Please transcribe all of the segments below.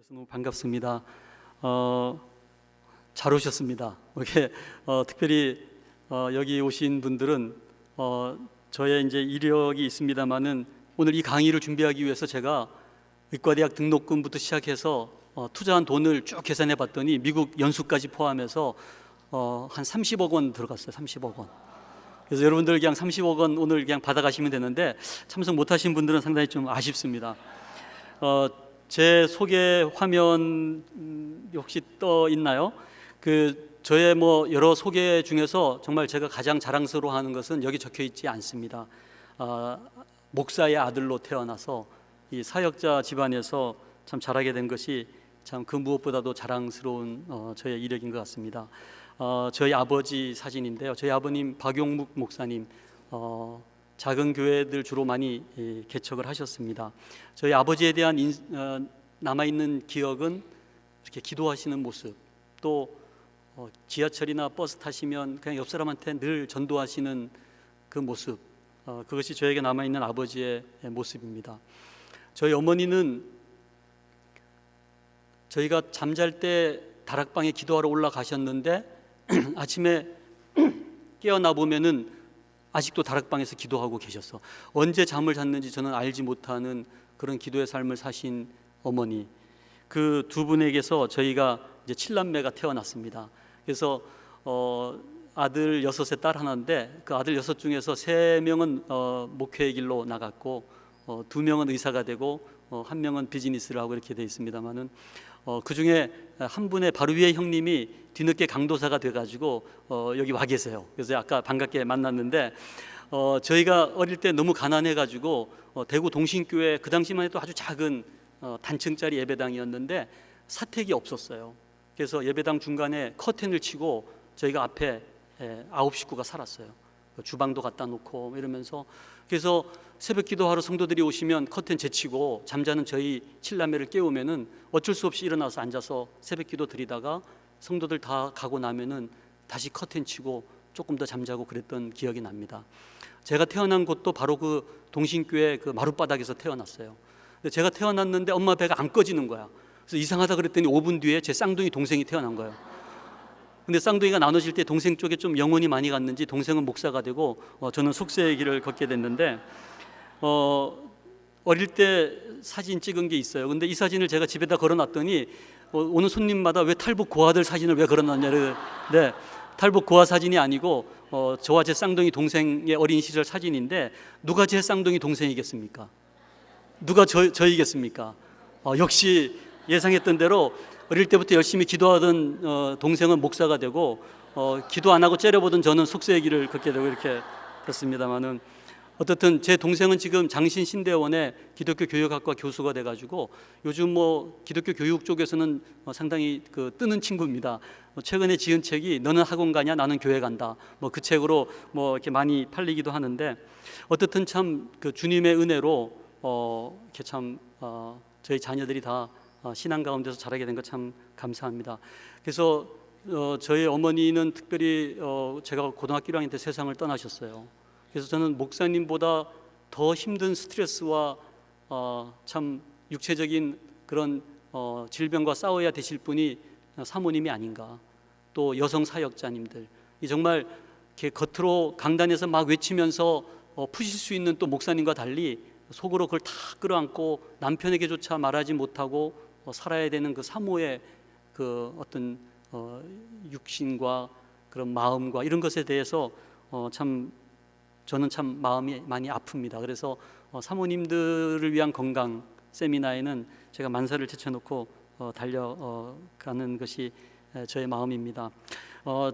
그래서 너무 반갑습니다. 잘 오셨습니다. 이렇게 특별히 여기 오신 분들은 저의 이제 이력이 있습니다만은 오늘 이 강의를 준비하기 위해서 제가 의과대학 등록금부터 시작해서 투자한 돈을 쭉 계산해 봤더니 미국 연수까지 포함해서 한 30억 원 들어갔어요. 30억 원. 그래서 여러분들 그냥 30억 원 오늘 그냥 받아가시면 되는데 참석 못하신 분들은 상당히 좀 아쉽습니다. 제 소개 화면 혹시 떠 있나요? 저의 여러 소개 중에서 정말 제가 가장 자랑스러워하는 것은 여기 적혀 있지 않습니다. 목사의 아들로 태어나서 이 사역자 집안에서 참 자라게 된 것이 참 그 무엇보다도 자랑스러운 저의 이력인 것 같습니다. 저희 아버지 사진인데요. 저희 아버님 박용묵 목사님, 작은 교회들 주로 많이 개척을 하셨습니다. 저희 아버지에 대한 남아있는 기억은 이렇게 기도하시는 모습, 또 지하철이나 버스 타시면 그냥 옆 사람한테 늘 전도하시는 그 모습, 그것이 저에게 남아있는 아버지의 모습입니다. 저희 어머니는 저희가 잠잘 때 다락방에 기도하러 올라가셨는데 아침에 깨어나 보면은 아직도 다락방에서 기도하고 계셨어. 언제 잠을 잤는지 저는 알지 못하는 그런 기도의 삶을 사신 어머니, 그 두 분에게서 저희가 이제 7남매가 태어났습니다. 그래서 아들 6에 딸 하나인데 그 아들 6 중에서 3명은 목회의 길로 나갔고 2명은 의사가 되고 1명은 비즈니스를 하고 이렇게 되어 있습니다만은 그 중에 한 분의 바로 위에 형님이 뒤늦게 강도사가 돼가지고 여기 와 계세요. 그래서 아까 반갑게 만났는데 저희가 어릴 때 너무 가난해가지고 대구 동신교회 그 당시만 해도 아주 작은 단층짜리 예배당이었는데 사택이 없었어요. 그래서 예배당 중간에 커튼을 치고 저희가 앞에 9 식구가 살았어요. 주방도 갖다 놓고 이러면서, 그래서 새벽 기도하러 성도들이 오시면 커튼 제치고 잠자는 저희 7남매를 깨우면은 어쩔 수 없이 일어나서 앉아서 새벽 기도 드리다가 성도들 다 가고 나면은 다시 커튼 치고 조금 더 잠자고 그랬던 기억이 납니다. 제가 태어난 곳도 바로 그 동신교회 그 마룻바닥에서 태어났어요. 근데 제가 태어났는데 엄마 배가 안 꺼지는 거야. 그래서 이상하다 그랬더니 5분 뒤에 제 쌍둥이 동생이 태어난 거예요. 근데 쌍둥이가 나눠질 때 동생 쪽에 좀 영혼이 많이 갔는지 동생은 목사가 되고 저는 속세의 길을 걷게 됐는데 어릴 때 사진 찍은 게 있어요. 근데 이 사진을 제가 집에다 걸어놨더니 오는 손님마다 왜 탈북 고아들 사진을 왜 걸어놨냐를. 네, 탈북 고아 사진이 아니고 저와 제 쌍둥이 동생의 어린 시절 사진인데 누가 제 쌍둥이 동생이겠습니까? 누가 저이겠습니까? 역시 예상했던 대로 어릴 때부터 열심히 기도하던 동생은 목사가 되고 기도 안 하고 째려보던 저는 속세의 길을 걷게 되고 이렇게 됐습니다만은, 어떻든 제 동생은 지금 장신신대원의 기독교 교육학과 교수가 돼가지고 요즘 기독교 교육 쪽에서는 상당히 뜨는 친구입니다. 최근에 지은 책이 너는 학원 가냐 나는 교회 간다. 그 책으로 이렇게 많이 팔리기도 하는데, 어떻든 참 주님의 은혜로 이렇게 참 저희 자녀들이 다 신앙 가운데서 자라게 된 것 참 감사합니다. 그래서 저희 어머니는 특별히 제가 고등학교 1학년 때 세상을 떠나셨어요. 그래서 저는 목사님보다 더 힘든 스트레스와 참 육체적인 그런 질병과 싸워야 되실 분이 사모님이 아닌가, 또 여성 사역자님들, 이 정말 이렇게 겉으로 강단에서 막 외치면서 푸실 수 있는 또 목사님과 달리 속으로 그걸 다 끌어안고 남편에게조차 말하지 못하고 살아야 되는 그 사모의 그 어떤 육신과 그런 마음과 이런 것에 대해서 참 저는 참 마음이 많이 아픕니다. 그래서 사모님들을 위한 건강 세미나에는 제가 만사를 제쳐놓고 달려가는 것이 저의 마음입니다.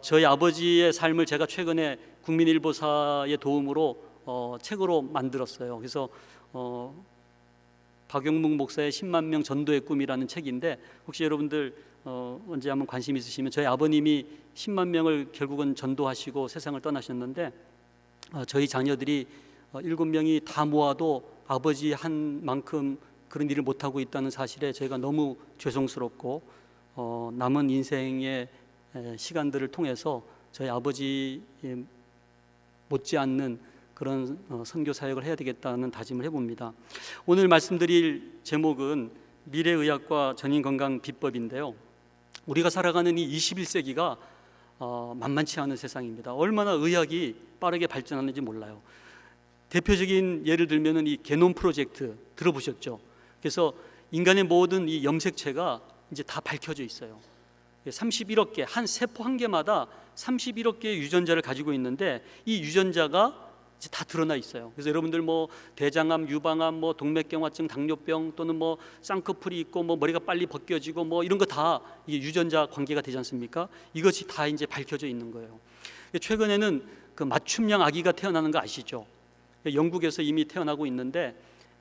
저희 아버지의 삶을 제가 최근에 국민일보사의 도움으로 책으로 만들었어요. 그래서 박용묵 목사의 10만 명 전도의 꿈이라는 책인데, 혹시 여러분들 언제 한번 관심 있으시면, 저희 아버님이 10만 명을 결국은 전도하시고 세상을 떠나셨는데 저희 자녀들이 7명이 다 모아도 아버지 한 만큼 그런 일을 못하고 있다는 사실에 저희가 너무 죄송스럽고 남은 인생의 시간들을 통해서 저희 아버지 못지않는 그런 선교 사역을 해야 되겠다는 다짐을 해봅니다. 오늘 말씀드릴 제목은 미래의학과 전인건강 비법인데요. 우리가 살아가는 이 21세기가 만만치 않은 세상입니다. 얼마나 의학이 빠르게 발전하는지 몰라요. 대표적인 예를 들면 이 게놈 프로젝트 들어보셨죠? 그래서 인간의 모든 이 염색체가 이제 다 밝혀져 있어요. 31억 개, 한 세포 한 개마다 31억 개의 유전자를 가지고 있는데 이 유전자가 이제 다 드러나 있어요. 그래서 여러분들 뭐 대장암, 유방암, 뭐 동맥경화증, 당뇨병 또는 뭐 쌍꺼풀이 있고 뭐 머리가 빨리 벗겨지고 뭐 이런 거 다 이게 유전자 관계가 되지 않습니까? 이것이 다 이제 밝혀져 있는 거예요. 최근에는 그 맞춤형 아기가 태어나는 거 아시죠? 영국에서 이미 태어나고 있는데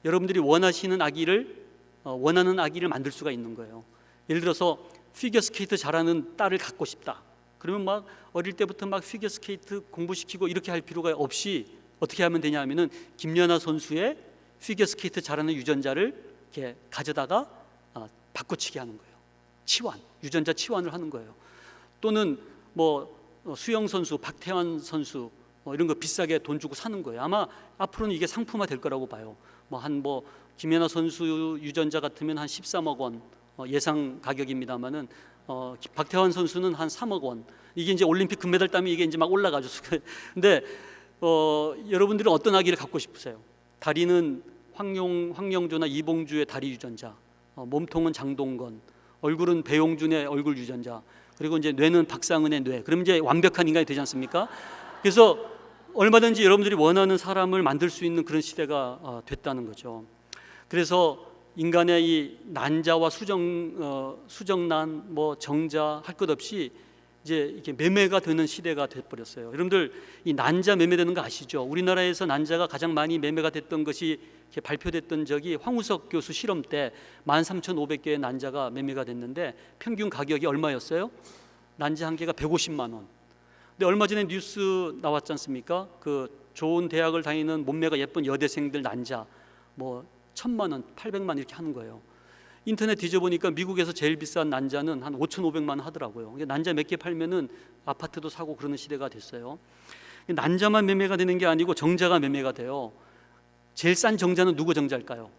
여러분들이 원하는 아기를 만들 수가 있는 거예요. 예를 들어서 피겨스케이트 잘하는 딸을 갖고 싶다. 그러면 막 어릴 때부터 막 피겨스케이트 공부시키고 이렇게 할 필요가 없이 어떻게 하면 되냐 하면은 김연아 선수의 피겨스케이트 잘하는 유전자를 이렇게 가져다가 바꿔치기 하는 거예요. 치환, 유전자 치환을 하는 거예요. 또는 뭐 수영 선수, 박태환 선수 이런 거 비싸게 돈 주고 사는 거예요. 아마 앞으로는 이게 상품화 될 거라고 봐요. 뭐 김연아 선수 유전자 같으면 한 13억 원 예상 가격입니다만은 박태환 선수는 한 3억 원. 이게 이제 올림픽 금메달 따면 이게 이제 막 올라가죠. 근데 여러분들은 어떤 아기를 갖고 싶으세요? 다리는 황영조나 이봉주의 다리 유전자, 몸통은 장동건, 얼굴은 배용준의 얼굴 유전자, 그리고 이제 뇌는 박상은의 뇌. 그럼 이제 완벽한 인간이 되지 않습니까? 그래서 얼마든지 여러분들이 원하는 사람을 만들 수 있는 그런 시대가 됐다는 거죠. 그래서 인간의 이 난자와 수정난, 뭐 정자 할 것 없이 이제 이렇게 매매가 되는 시대가 돼버렸어요. 여러분들 이 난자 매매되는 거 아시죠? 우리나라에서 난자가 가장 많이 매매가 됐던 것이 이렇게 발표됐던 적이 황우석 교수 실험 때 13,500개의 난자가 매매가 됐는데 평균 가격이 얼마였어요? 난자 한 개가 150만 원. 근데 얼마 전에 뉴스 나왔지 않습니까? 그 좋은 대학을 다니는 몸매가 예쁜 여대생들 난자 뭐 1,000만 원, 800만 원 이렇게 하는 거예요. 인터넷 뒤져보니까 미국에서 제일 비싼 난자는 한 5,500만 원 하더라고요. 난자 몇 개 팔면은 아파트도 사고 그러는 시대가 됐어요. 난자만 매매가 되는 게 아니고 정자가 매매가 돼요. 제일 싼 정자는 누구 정자일까요?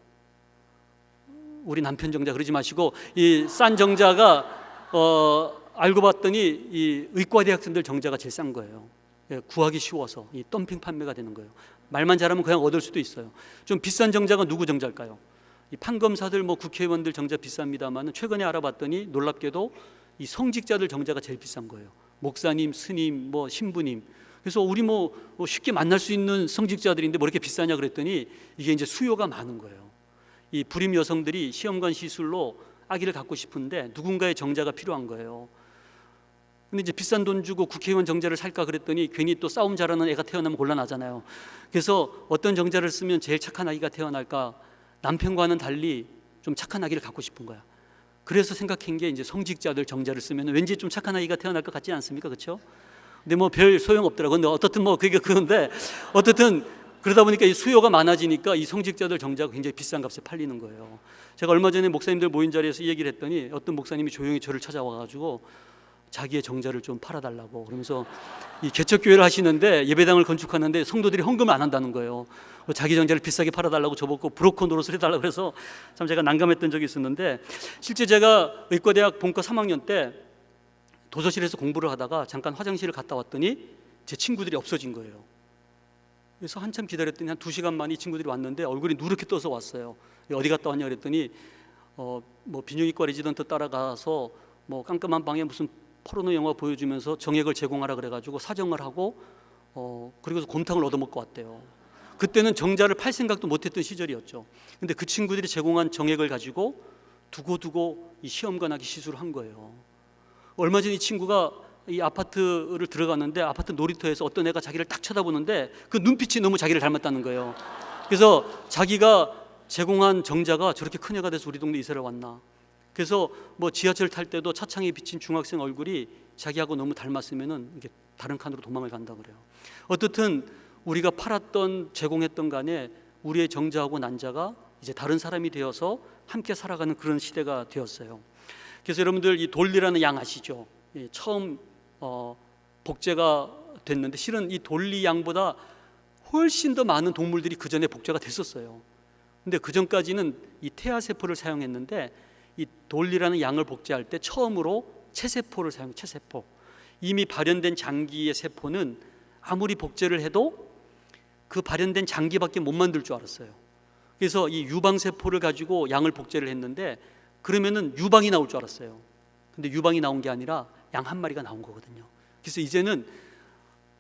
우리 남편 정자 그러지 마시고 이 싼 정자가 알고 봤더니 이 의과대 학생들 정자가 제일 싼 거예요. 구하기 쉬워서 이 덤핑 판매가 되는 거예요. 말만 잘하면 그냥 얻을 수도 있어요. 좀 비싼 정자가 누구 정자일까요? 이 판검사들 뭐 국회의원들 정자 비쌉니다만 최근에 알아봤더니 놀랍게도 이 성직자들 정자가 제일 비싼 거예요. 목사님, 스님, 뭐 신부님. 그래서 우리 뭐 쉽게 만날 수 있는 성직자들인데 뭐 이렇게 비싸냐 그랬더니 이게 이제 수요가 많은 거예요. 이 불임 여성들이 시험관 시술로 아기를 갖고 싶은데 누군가의 정자가 필요한 거예요. 근데 이제 비싼 돈 주고 국회의원 정자를 살까 그랬더니 괜히 또 싸움 잘하는 애가 태어나면 곤란하잖아요. 그래서 어떤 정자를 쓰면 제일 착한 아기가 태어날까? 남편과는 달리 좀 착한 아기를 갖고 싶은 거야. 그래서 생각한 게 이제 성직자들 정자를 쓰면 왠지 좀 착한 아기가 태어날 것 같지 않습니까? 그렇죠? 근데 뭐 별 소용 없더라고. 근데 어떻든 뭐 그게 그런데 어떻든 그러다 보니까 이 수요가 많아지니까 이 성직자들 정자가 굉장히 비싼 값에 팔리는 거예요. 제가 얼마 전에 목사님들 모인 자리에서 이 얘기를 했더니 어떤 목사님이 조용히 저를 찾아와가지고 자기의 정자를 좀 팔아달라고 그러면서 이 개척교회를 하시는데 예배당을 건축하는데 성도들이 헌금을 안 한다는 거예요. 자기 정자를 비싸게 팔아달라고 저보고 브로커 노릇을 해달라고 그래서 참 제가 난감했던 적이 있었는데 실제 제가 의과대학 본과 3학년 때 도서실에서 공부를 하다가 잠깐 화장실을 갔다 왔더니 제 친구들이 없어진 거예요. 그래서 한참 기다렸더니 한 2시간 만에 이 친구들이 왔는데 얼굴이 누렇게 떠서 왔어요. 어디 갔다 왔냐 그랬더니 뭐 비뇨기과 레지던트 따라가서 뭐 깜깜한 방에 무슨 포르노 영화 보여주면서 정액을 제공하라 그래가지고 사정을 하고 그리고서 곰탕을 얻어먹고 왔대요. 그때는 정자를 팔 생각도 못했던 시절이었죠. 근데 그 친구들이 제공한 정액을 가지고 두고두고 이 시험관하기 시술을 한 거예요. 얼마 전 이 친구가 이 아파트를 들어갔는데 아파트 놀이터에서 어떤 애가 자기를 딱 쳐다보는데 그 눈빛이 너무 자기를 닮았다는 거예요. 그래서 자기가 제공한 정자가 저렇게 큰 애가 돼서 우리 동네 이사를 왔나. 그래서 뭐 지하철 탈 때도 차창에 비친 중학생 얼굴이 자기하고 너무 닮았으면은 이게 다른 칸으로 도망을 간다 그래요. 어떻든 우리가 팔았던 제공했던 간에 우리의 정자하고 난자가 이제 다른 사람이 되어서 함께 살아가는 그런 시대가 되었어요. 그래서 여러분들 이 돌리라는 양 아시죠? 처음 복제가 됐는데 실은 이 돌리 양보다 훨씬 더 많은 동물들이 그 전에 복제가 됐었어요. 근데 그 전까지는 이 태아 세포를 사용했는데 이 돌리라는 양을 복제할 때 처음으로 체세포를 사용. 체세포. 이미 발현된 장기의 세포는 아무리 복제를 해도 그 발현된 장기밖에 못 만들 줄 알았어요. 그래서 이 유방 세포를 가지고 양을 복제를 했는데 그러면은 유방이 나올 줄 알았어요. 근데 유방이 나온 게 아니라 양 한 마리가 나온 거거든요. 그래서 이제는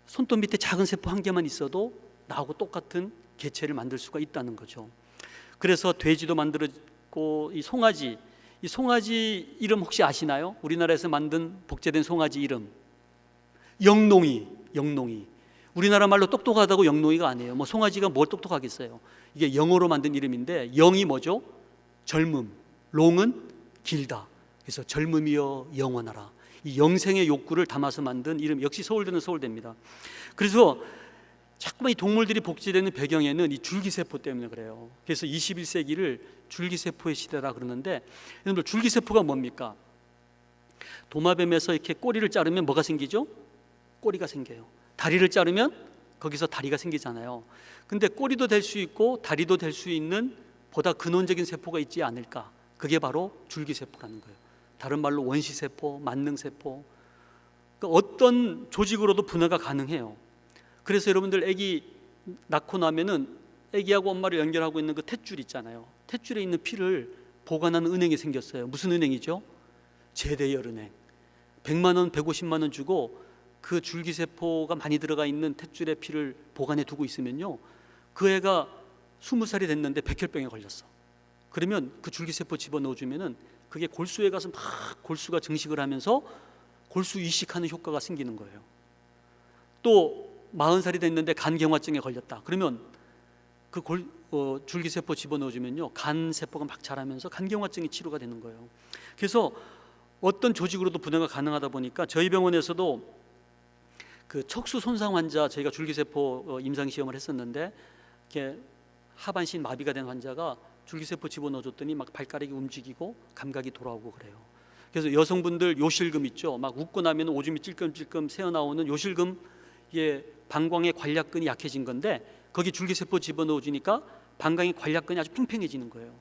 손톱 밑에 작은 세포 한 개만 있어도 나하고 똑같은 개체를 만들 수가 있다는 거죠. 그래서 돼지도 만들었고 이 송아지 이름 혹시 아시나요? 우리나라에서 만든 복제된 송아지 이름 영롱이. 우리나라 말로 똑똑하다고 영롱이가 아니에요. 뭐 송아지가 뭘 똑똑하겠어요. 이게 영어로 만든 이름인데 영이 뭐죠? 젊음, 롱은 길다. 그래서 젊음이여 영원하라. 이 영생의 욕구를 담아서 만든 이름, 역시 서울대는 서울대입니다. 그래서 자꾸만 이 동물들이 복제되는 배경에는 이 줄기세포 때문에 그래요. 그래서 21세기를 줄기세포의 시대라 그러는데, 여러분들 줄기세포가 뭡니까? 도마뱀에서 이렇게 꼬리를 자르면 뭐가 생기죠? 꼬리가 생겨요. 다리를 자르면 거기서 다리가 생기잖아요. 근데 꼬리도 될 수 있고 다리도 될 수 있는 보다 근원적인 세포가 있지 않을까? 그게 바로 줄기세포라는 거예요. 다른 말로 원시세포, 만능세포. 그러니까 어떤 조직으로도 분해가 가능해요. 그래서 여러분들 아기 낳고 나면은 아기하고 엄마를 연결하고 있는 그 탯줄 있잖아요. 탯줄에 있는 피를 보관하는 은행이 생겼어요. 무슨 은행이죠? 제대열은행. 100만 원, 150만 원 주고 그 줄기세포가 많이 들어가 있는 탯줄에 피를 보관해 두고 있으면요, 그 애가 20살이 됐는데 백혈병에 걸렸어. 그러면 그 줄기세포 집어넣어주면은 그게 골수에 가서 막 골수가 증식을 하면서 골수 이식하는 효과가 생기는 거예요. 또 40살이 됐는데 간경화증에 걸렸다. 그러면 그 줄기세포 집어넣어주면요, 간세포가 막 자라면서 간경화증이 치료가 되는 거예요. 그래서 어떤 조직으로도 분해가 가능하다 보니까 저희 병원에서도 그 척수 손상 환자, 저희가 줄기세포 임상시험을 했었는데 이렇게 하반신 마비가 된 환자가 줄기세포 집어넣어줬더니 막 발가락이 움직이고 감각이 돌아오고 그래요. 그래서 여성분들 요실금 있죠. 막 웃고 나면 오줌이 찔끔찔끔 새어나오는 요실금, 예, 방광의 관략근이 약해진 건데 거기 줄기세포 집어넣어주니까 방광의 관략근이 아주 팽팽해지는 거예요.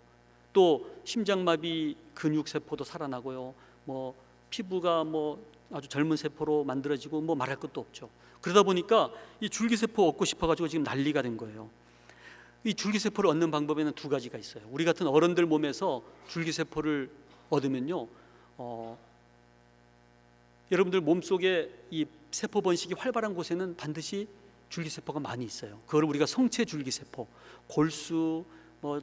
또 심장마비 근육세포도 살아나고요. 뭐 피부가 뭐 아주 젊은 세포로 만들어지고 뭐 말할 것도 없죠. 그러다 보니까 이 줄기세포 얻고 싶어가지고 지금 난리가 된 거예요. 이 줄기세포를 얻는 방법에는 두 가지가 있어요. 우리 같은 어른들 몸에서 줄기세포를 얻으면요, 여러분들 몸속에 이 세포 번식이 활발한 곳에는 반드시 줄기세포가 많이 있어요. 그걸 우리가 성체 줄기세포, 골수, 뭐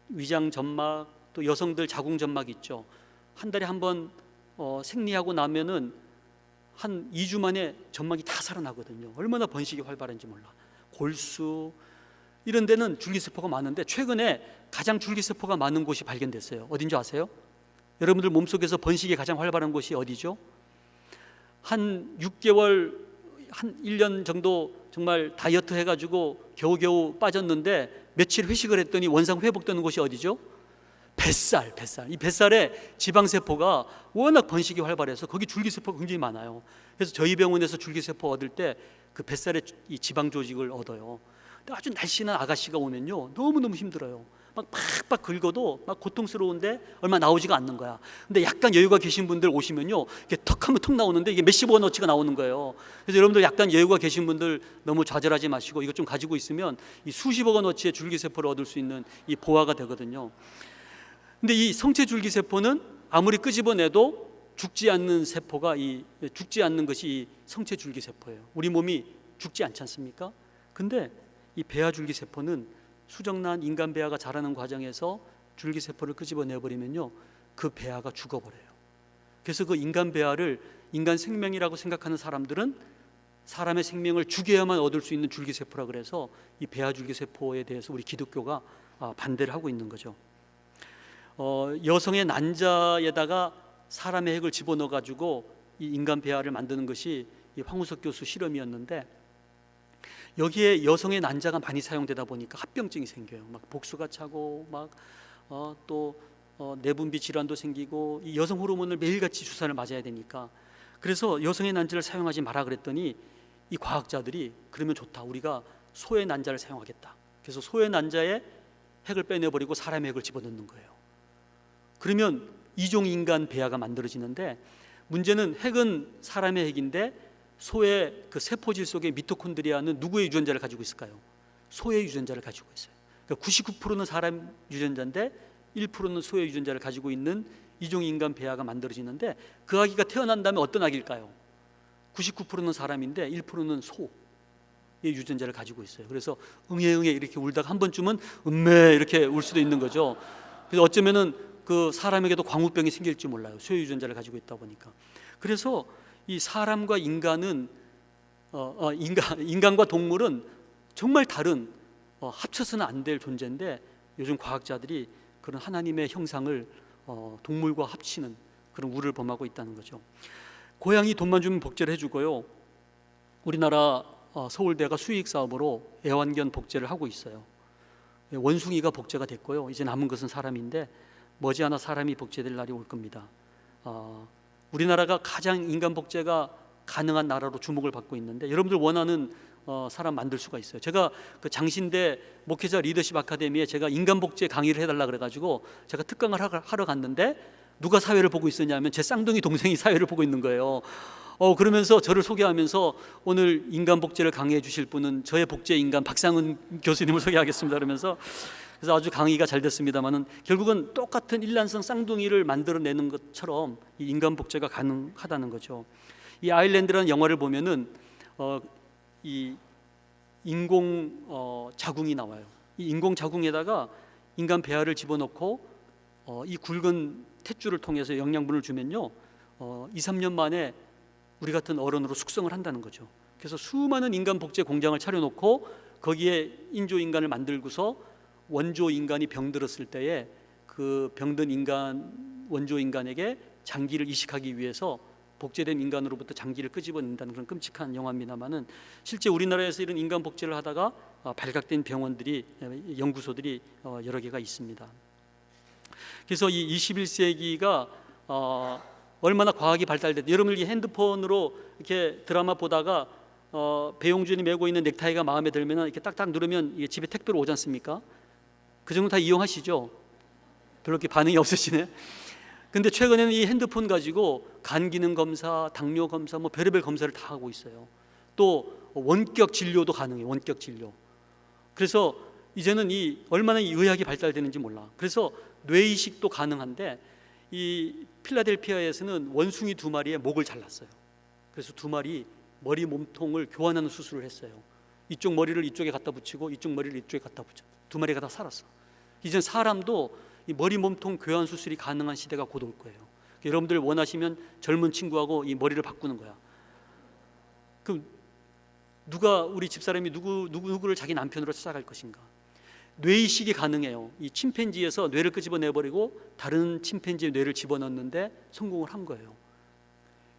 위장 점막, 또 여성들 자궁 점막 있죠. 한 달에 한 번 생리하고 나면은 한 2주 만에 점막이 다 살아나거든요. 얼마나 번식이 활발한지 몰라. 골수 이런 데는 줄기세포가 많은데 최근에 가장 줄기세포가 많은 곳이 발견됐어요. 어딘지 아세요? 여러분들 몸속에서 번식이 가장 활발한 곳이 어디죠? 한 6개월, 한 1년 정도 정말 다이어트 해가지고 겨우겨우 빠졌는데 며칠 회식을 했더니 원상 회복되는 곳이 어디죠? 뱃살. 이 뱃살에 지방세포가 워낙 번식이 활발해서 거기 줄기세포가 굉장히 많아요. 그래서 저희 병원에서 줄기세포 얻을 때 그 뱃살에 이 지방 조직을 얻어요. 근데 아주 날씬한 아가씨가 오면요, 너무너무 힘들어요. 막 팍팍 긁어도 막 고통스러운데 얼마 나오지가 않는 거야. 근데 약간 여유가 계신 분들 오시면요, 이게 턱하면 턱 나오는데 이게 몇십 원어치가 나오는 거예요. 그래서 여러분들 약간 여유가 계신 분들 너무 좌절하지 마시고 이것 좀 가지고 있으면 이 수십억 원어치의 줄기세포를 얻을 수 있는 이 보화가 되거든요. 근데 이 성체 줄기세포는 아무리 끄집어내도 죽지 않는 세포가 죽지 않는 것이 이 성체 줄기세포예요. 우리 몸이 죽지 않지 않습니까? 근데 이 배아 줄기세포는 수정난 인간 배아가 자라는 과정에서 줄기세포를 끄집어내 버리면요, 그 배아가 죽어버려요. 그래서 그 인간 배아를 인간 생명이라고 생각하는 사람들은 사람의 생명을 죽여야만 얻을 수 있는 줄기세포라 그래서 이 배아 줄기세포에 대해서 우리 기독교가 반대를 하고 있는 거죠. 여성의 난자에다가 사람의 핵을 집어넣어 가지고 이 인간 배아를 만드는 것이 이 황우석 교수 실험이었는데, 여기에 여성의 난자가 많이 사용되다 보니까 합병증이 생겨요. 막 복수가 차고 막 또 내분비 질환도 생기고, 이 여성 호르몬을 매일같이 주사를 맞아야 되니까. 그래서 여성의 난자를 사용하지 마라 그랬더니 이 과학자들이 그러면 좋다, 우리가 소의 난자를 사용하겠다. 그래서 소의 난자에 핵을 빼내버리고 사람의 핵을 집어넣는 거예요. 그러면 이종 인간 배아가 만들어지는데, 문제는 핵은 사람의 핵인데 소의 그 세포질 속의 미토콘드리아는 누구의 유전자를 가지고 있을까요? 소의 유전자를 가지고 있어요. 그러니까 99%는 사람 유전자인데 1%는 소의 유전자를 가지고 있는 이종 인간 배아가 만들어지는데, 그 아기가 태어난 다음에 어떤 아기일까요? 99%는 사람인데 1%는 소의 유전자를 가지고 있어요. 그래서 응애응애 이렇게 울다가 한 번쯤은 음메 이렇게 울 수도 있는 거죠. 그래서 어쩌면은 그 사람에게도 광우병이 생길지 몰라요. 소의 유전자를 가지고 있다 보니까. 그래서 이 사람과 인간은 인간과 동물은 정말 다른, 합쳐서는 안 될 존재인데, 요즘 과학자들이 그런 하나님의 형상을 동물과 합치는 그런 우를 범하고 있다는 거죠. 고양이 돈만 주면 복제를 해주고요. 우리나라 서울대가 수익 사업으로 애완견 복제를 하고 있어요. 원숭이가 복제가 됐고요. 이제 남은 것은 사람인데 머지않아 사람이 복제될 날이 올 겁니다. 우리나라가 가장 인간 복제가 가능한 나라로 주목을 받고 있는데, 여러분들 원하는 사람 만들 수가 있어요. 제가 그 장신대 목회자 리더십 아카데미에 제가 인간 복제 강의를 해달라 그래가지고 제가 특강을 하러 갔는데, 누가 사회를 보고 있었냐면 제 쌍둥이 동생이 사회를 보고 있는 거예요. 그러면서 저를 소개하면서, 오늘 인간 복제를 강의해 주실 분은 저의 복제 인간 박상은 교수님을 소개하겠습니다 그러면서, 그래서 아주 강의가 잘 됐습니다만은 결국은 똑같은 일란성 쌍둥이를 만들어내는 것처럼 이 인간 복제가 가능하다는 거죠. 이 아일랜드라는 영화를 보면은 이 인공 자궁이 나와요. 이 인공 자궁에다가 인간 배아를 집어넣고 이 굵은 탯줄을 통해서 영양분을 주면요, 2, 3년 만에 우리 같은 어른으로 숙성을 한다는 거죠. 그래서 수많은 인간 복제 공장을 차려놓고 거기에 인조 인간을 만들고서 원조 인간이 병들었을 때에 그 병든 인간, 원조 인간에게 장기를 이식하기 위해서 복제된 인간으로부터 장기를 끄집어낸다는 그런 끔찍한 영화입니다만은, 실제 우리나라에서 이런 인간 복제를 하다가 발각된 병원들이, 연구소들이 여러 개가 있습니다. 그래서 이 21세기가 얼마나 과학이 발달됐, 여러분들 이 핸드폰으로 이렇게 드라마 보다가 배용준이 메고 있는 넥타이가 마음에 들면 이렇게 딱딱 누르면 이게 집에 택배로 오지 않습니까? 그 정도 다 이용하시죠? 별로 이렇게 반응이 없으시네. 근데 최근에는 이 핸드폰 가지고 간 기능 검사, 당뇨 검사, 뭐 별의별 검사를 다 하고 있어요. 또 원격 진료도 가능해요. 원격 진료. 그래서 이제는 이 얼마나 이 의학이 발달되는지 몰라. 그래서 뇌이식도 가능한데, 이 필라델피아에서는 원숭이 2마리의 목을 잘랐어요. 그래서 2마리 머리 몸통을 교환하는 수술을 했어요. 이쪽 머리를 이쪽에 갖다 붙이고 이쪽 머리를 이쪽에 갖다 붙여. 2마리가 다 살았어. 이제 사람도 이 머리 몸통 교환 수술이 가능한 시대가 곧 올 거예요. 여러분들 원하시면 젊은 친구하고 이 머리를 바꾸는 거야. 그럼 누가, 우리 집사람이 누구를 자기 남편으로 찾아갈 것인가? 뇌이식이 가능해요. 이 침팬지에서 뇌를 끄집어내버리고 다른 침팬지의 뇌를 집어넣는데 성공을 한 거예요.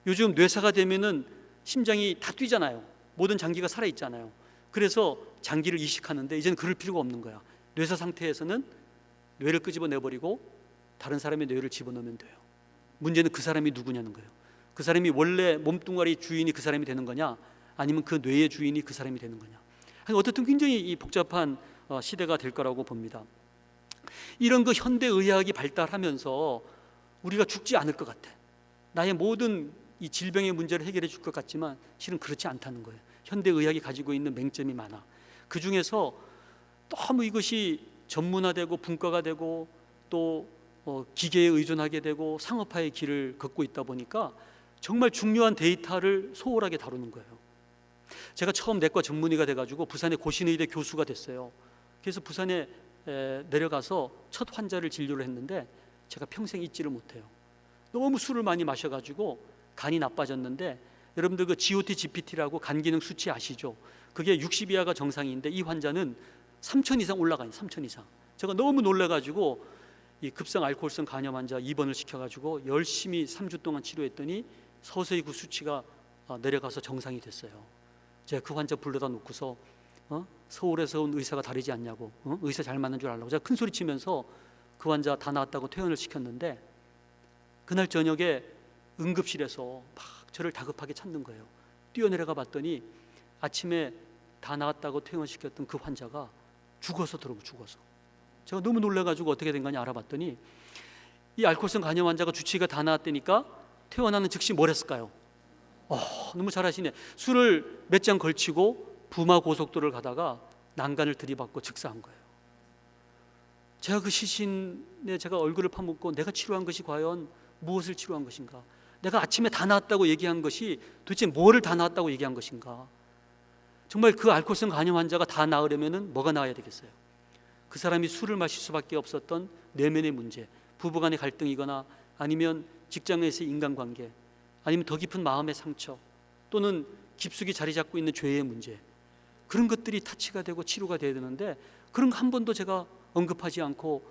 요즘 뇌사가 되면은 심장이 다 뛰잖아요. 모든 장기가 살아있잖아요. 그래서 장기를 이식하는데 이제는 그럴 필요가 없는 거야. 뇌사 상태에서는 뇌를 끄집어내버리고 다른 사람의 뇌를 집어넣으면 돼요. 문제는 그 사람이 누구냐는 거예요. 그 사람이 원래 몸뚱아리 주인이 그 사람이 되는 거냐, 아니면 그 뇌의 주인이 그 사람이 되는 거냐. 어쨌든 굉장히 이 복잡한 시대가 될 거라고 봅니다. 이런 그 현대의학이 발달하면서 우리가 죽지 않을 것 같아. 나의 모든 이 질병의 문제를 해결해 줄 것 같지만 실은 그렇지 않다는 거예요. 현대의학이 가지고 있는 맹점이 많아. 그 중에서 너무 이것이 전문화되고 분과가 되고 또 기계에 의존하게 되고 상업화의 길을 걷고 있다 보니까 정말 중요한 데이터를 소홀하게 다루는 거예요. 제가 처음 내과 전문의가 돼가지고 부산의 고신의대 교수가 됐어요. 그래서 부산에 내려가서 첫 환자를 진료를 했는데 제가 평생 잊지를 못해요. 너무 술을 많이 마셔가지고 간이 나빠졌는데, 여러분들 그 GOT, GPT라고 간 기능 수치 아시죠? 그게 60 이하가 정상인데 이 환자는 3,000 이상 올라가요. 3,000 이상. 제가 너무 놀라가지고 이 급성 알코올성 간염 환자 입원을 시켜가지고 열심히 3주 동안 치료했더니 서서히 그 수치가 내려가서 정상이 됐어요. 제가 그 환자 불러다 놓고서 서울에서 온 의사가 다르지 않냐고, 의사 잘 맞는 줄 알라고 제가 큰 소리 치면서 그 환자 다 나았다고 퇴원을 시켰는데, 그날 저녁에 응급실에서 막 저를 다급하게 찾는 거예요. 뛰어내려가 봤더니 아침에 다 나았다고 퇴원시켰던 그 환자가 죽어서 들어오고, 죽어서 제가 너무 놀라가지고 어떻게 된 거냐 알아봤더니 이 알코올성 간염 환자가 주치의가 다 나왔다니까 퇴원하는 즉시 뭘 했을까요? 너무 잘하시네. 술을 몇 잔 걸치고 부마 고속도로를 가다가 난간을 들이받고 즉사한 거예요. 제가 그 시신에 제가 얼굴을 파묻고 내가 치료한 것이 과연 무엇을 치료한 것인가? 내가 아침에 다 나았다고 얘기한 것이 도대체 뭐를 다 나았다고 얘기한 것인가? 정말 그 알코올성 간염 환자가 다 나으려면 뭐가 나아야 되겠어요? 그 사람이 술을 마실 수밖에 없었던 내면의 문제, 부부간의 갈등이거나 아니면 직장에서의 인간관계, 아니면 더 깊은 마음의 상처, 또는 깊숙이 자리 잡고 있는 죄의 문제, 그런 것들이 타치가 되고 치료가 돼야 되는데 그런 거 한 번도 제가 언급하지 않고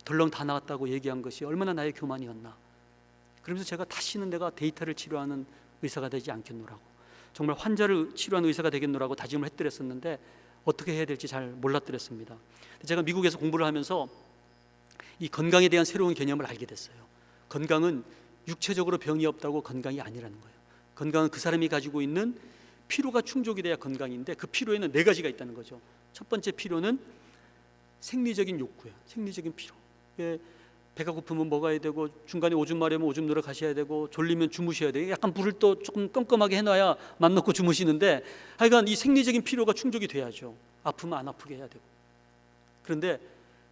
덜렁 다 나았다고 얘기한 것이 얼마나 나의 교만이었나. 그러면서 제가 다시는 내가 데이터를 치료하는 의사가 되지 않겠노라고, 정말 환자를 치료하는 의사가 되겠노라고 다짐을 했더랬었는데 어떻게 해야 될지 잘 몰랐더랬습니다. 제가 미국에서 공부를 하면서 이 건강에 대한 새로운 개념을 알게 됐어요. 건강은 육체적으로 병이 없다고 건강이 아니라는 거예요. 건강은 그 사람이 가지고 있는 필요가 충족이 돼야 건강인데 그 필요에는 네 가지가 있다는 거죠. 첫 번째 필요는 생리적인 욕구예요. 생리적인 필요. 배가 고프면 먹어야 되고, 중간에 오줌 마려면 오줌 누러 가셔야 되고, 졸리면 주무셔야 돼요. 약간 불을 또 조금 껌껌하게 해놔야 맘 놓고 주무시는데, 하여간 이 생리적인 필요가 충족이 돼야죠. 아프면 안 아프게 해야 되고. 그런데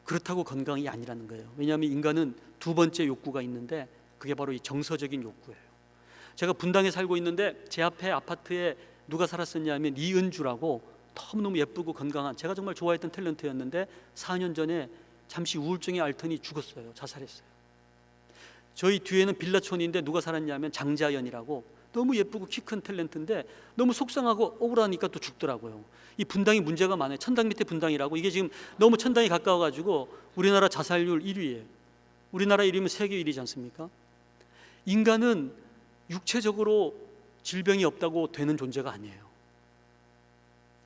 그렇다고 건강이 아니라는 거예요. 왜냐하면 인간은 두 번째 욕구가 있는데 그게 바로 이 정서적인 욕구예요. 제가 분당에 살고 있는데 제 앞에 아파트에 누가 살았었냐면 이은주라고 너무너무 예쁘고 건강한, 제가 정말 좋아했던 탤런트였는데 4년 전에 잠시 우울증에 앓더니 죽었어요. 자살했어요. 저희 뒤에는 빌라촌인데 누가 살았냐면 장자연이라고 너무 예쁘고 키 큰 탤런트인데 너무 속상하고 억울하니까 또 죽더라고요. 이 분당이 문제가 많아요. 천당 밑에 분당이라고. 이게 지금 너무 천당이 가까워가지고 우리나라 자살률 1위예요. 우리나라 1위면 세계 1위지 않습니까? 인간은 육체적으로 질병이 없다고 되는 존재가 아니에요.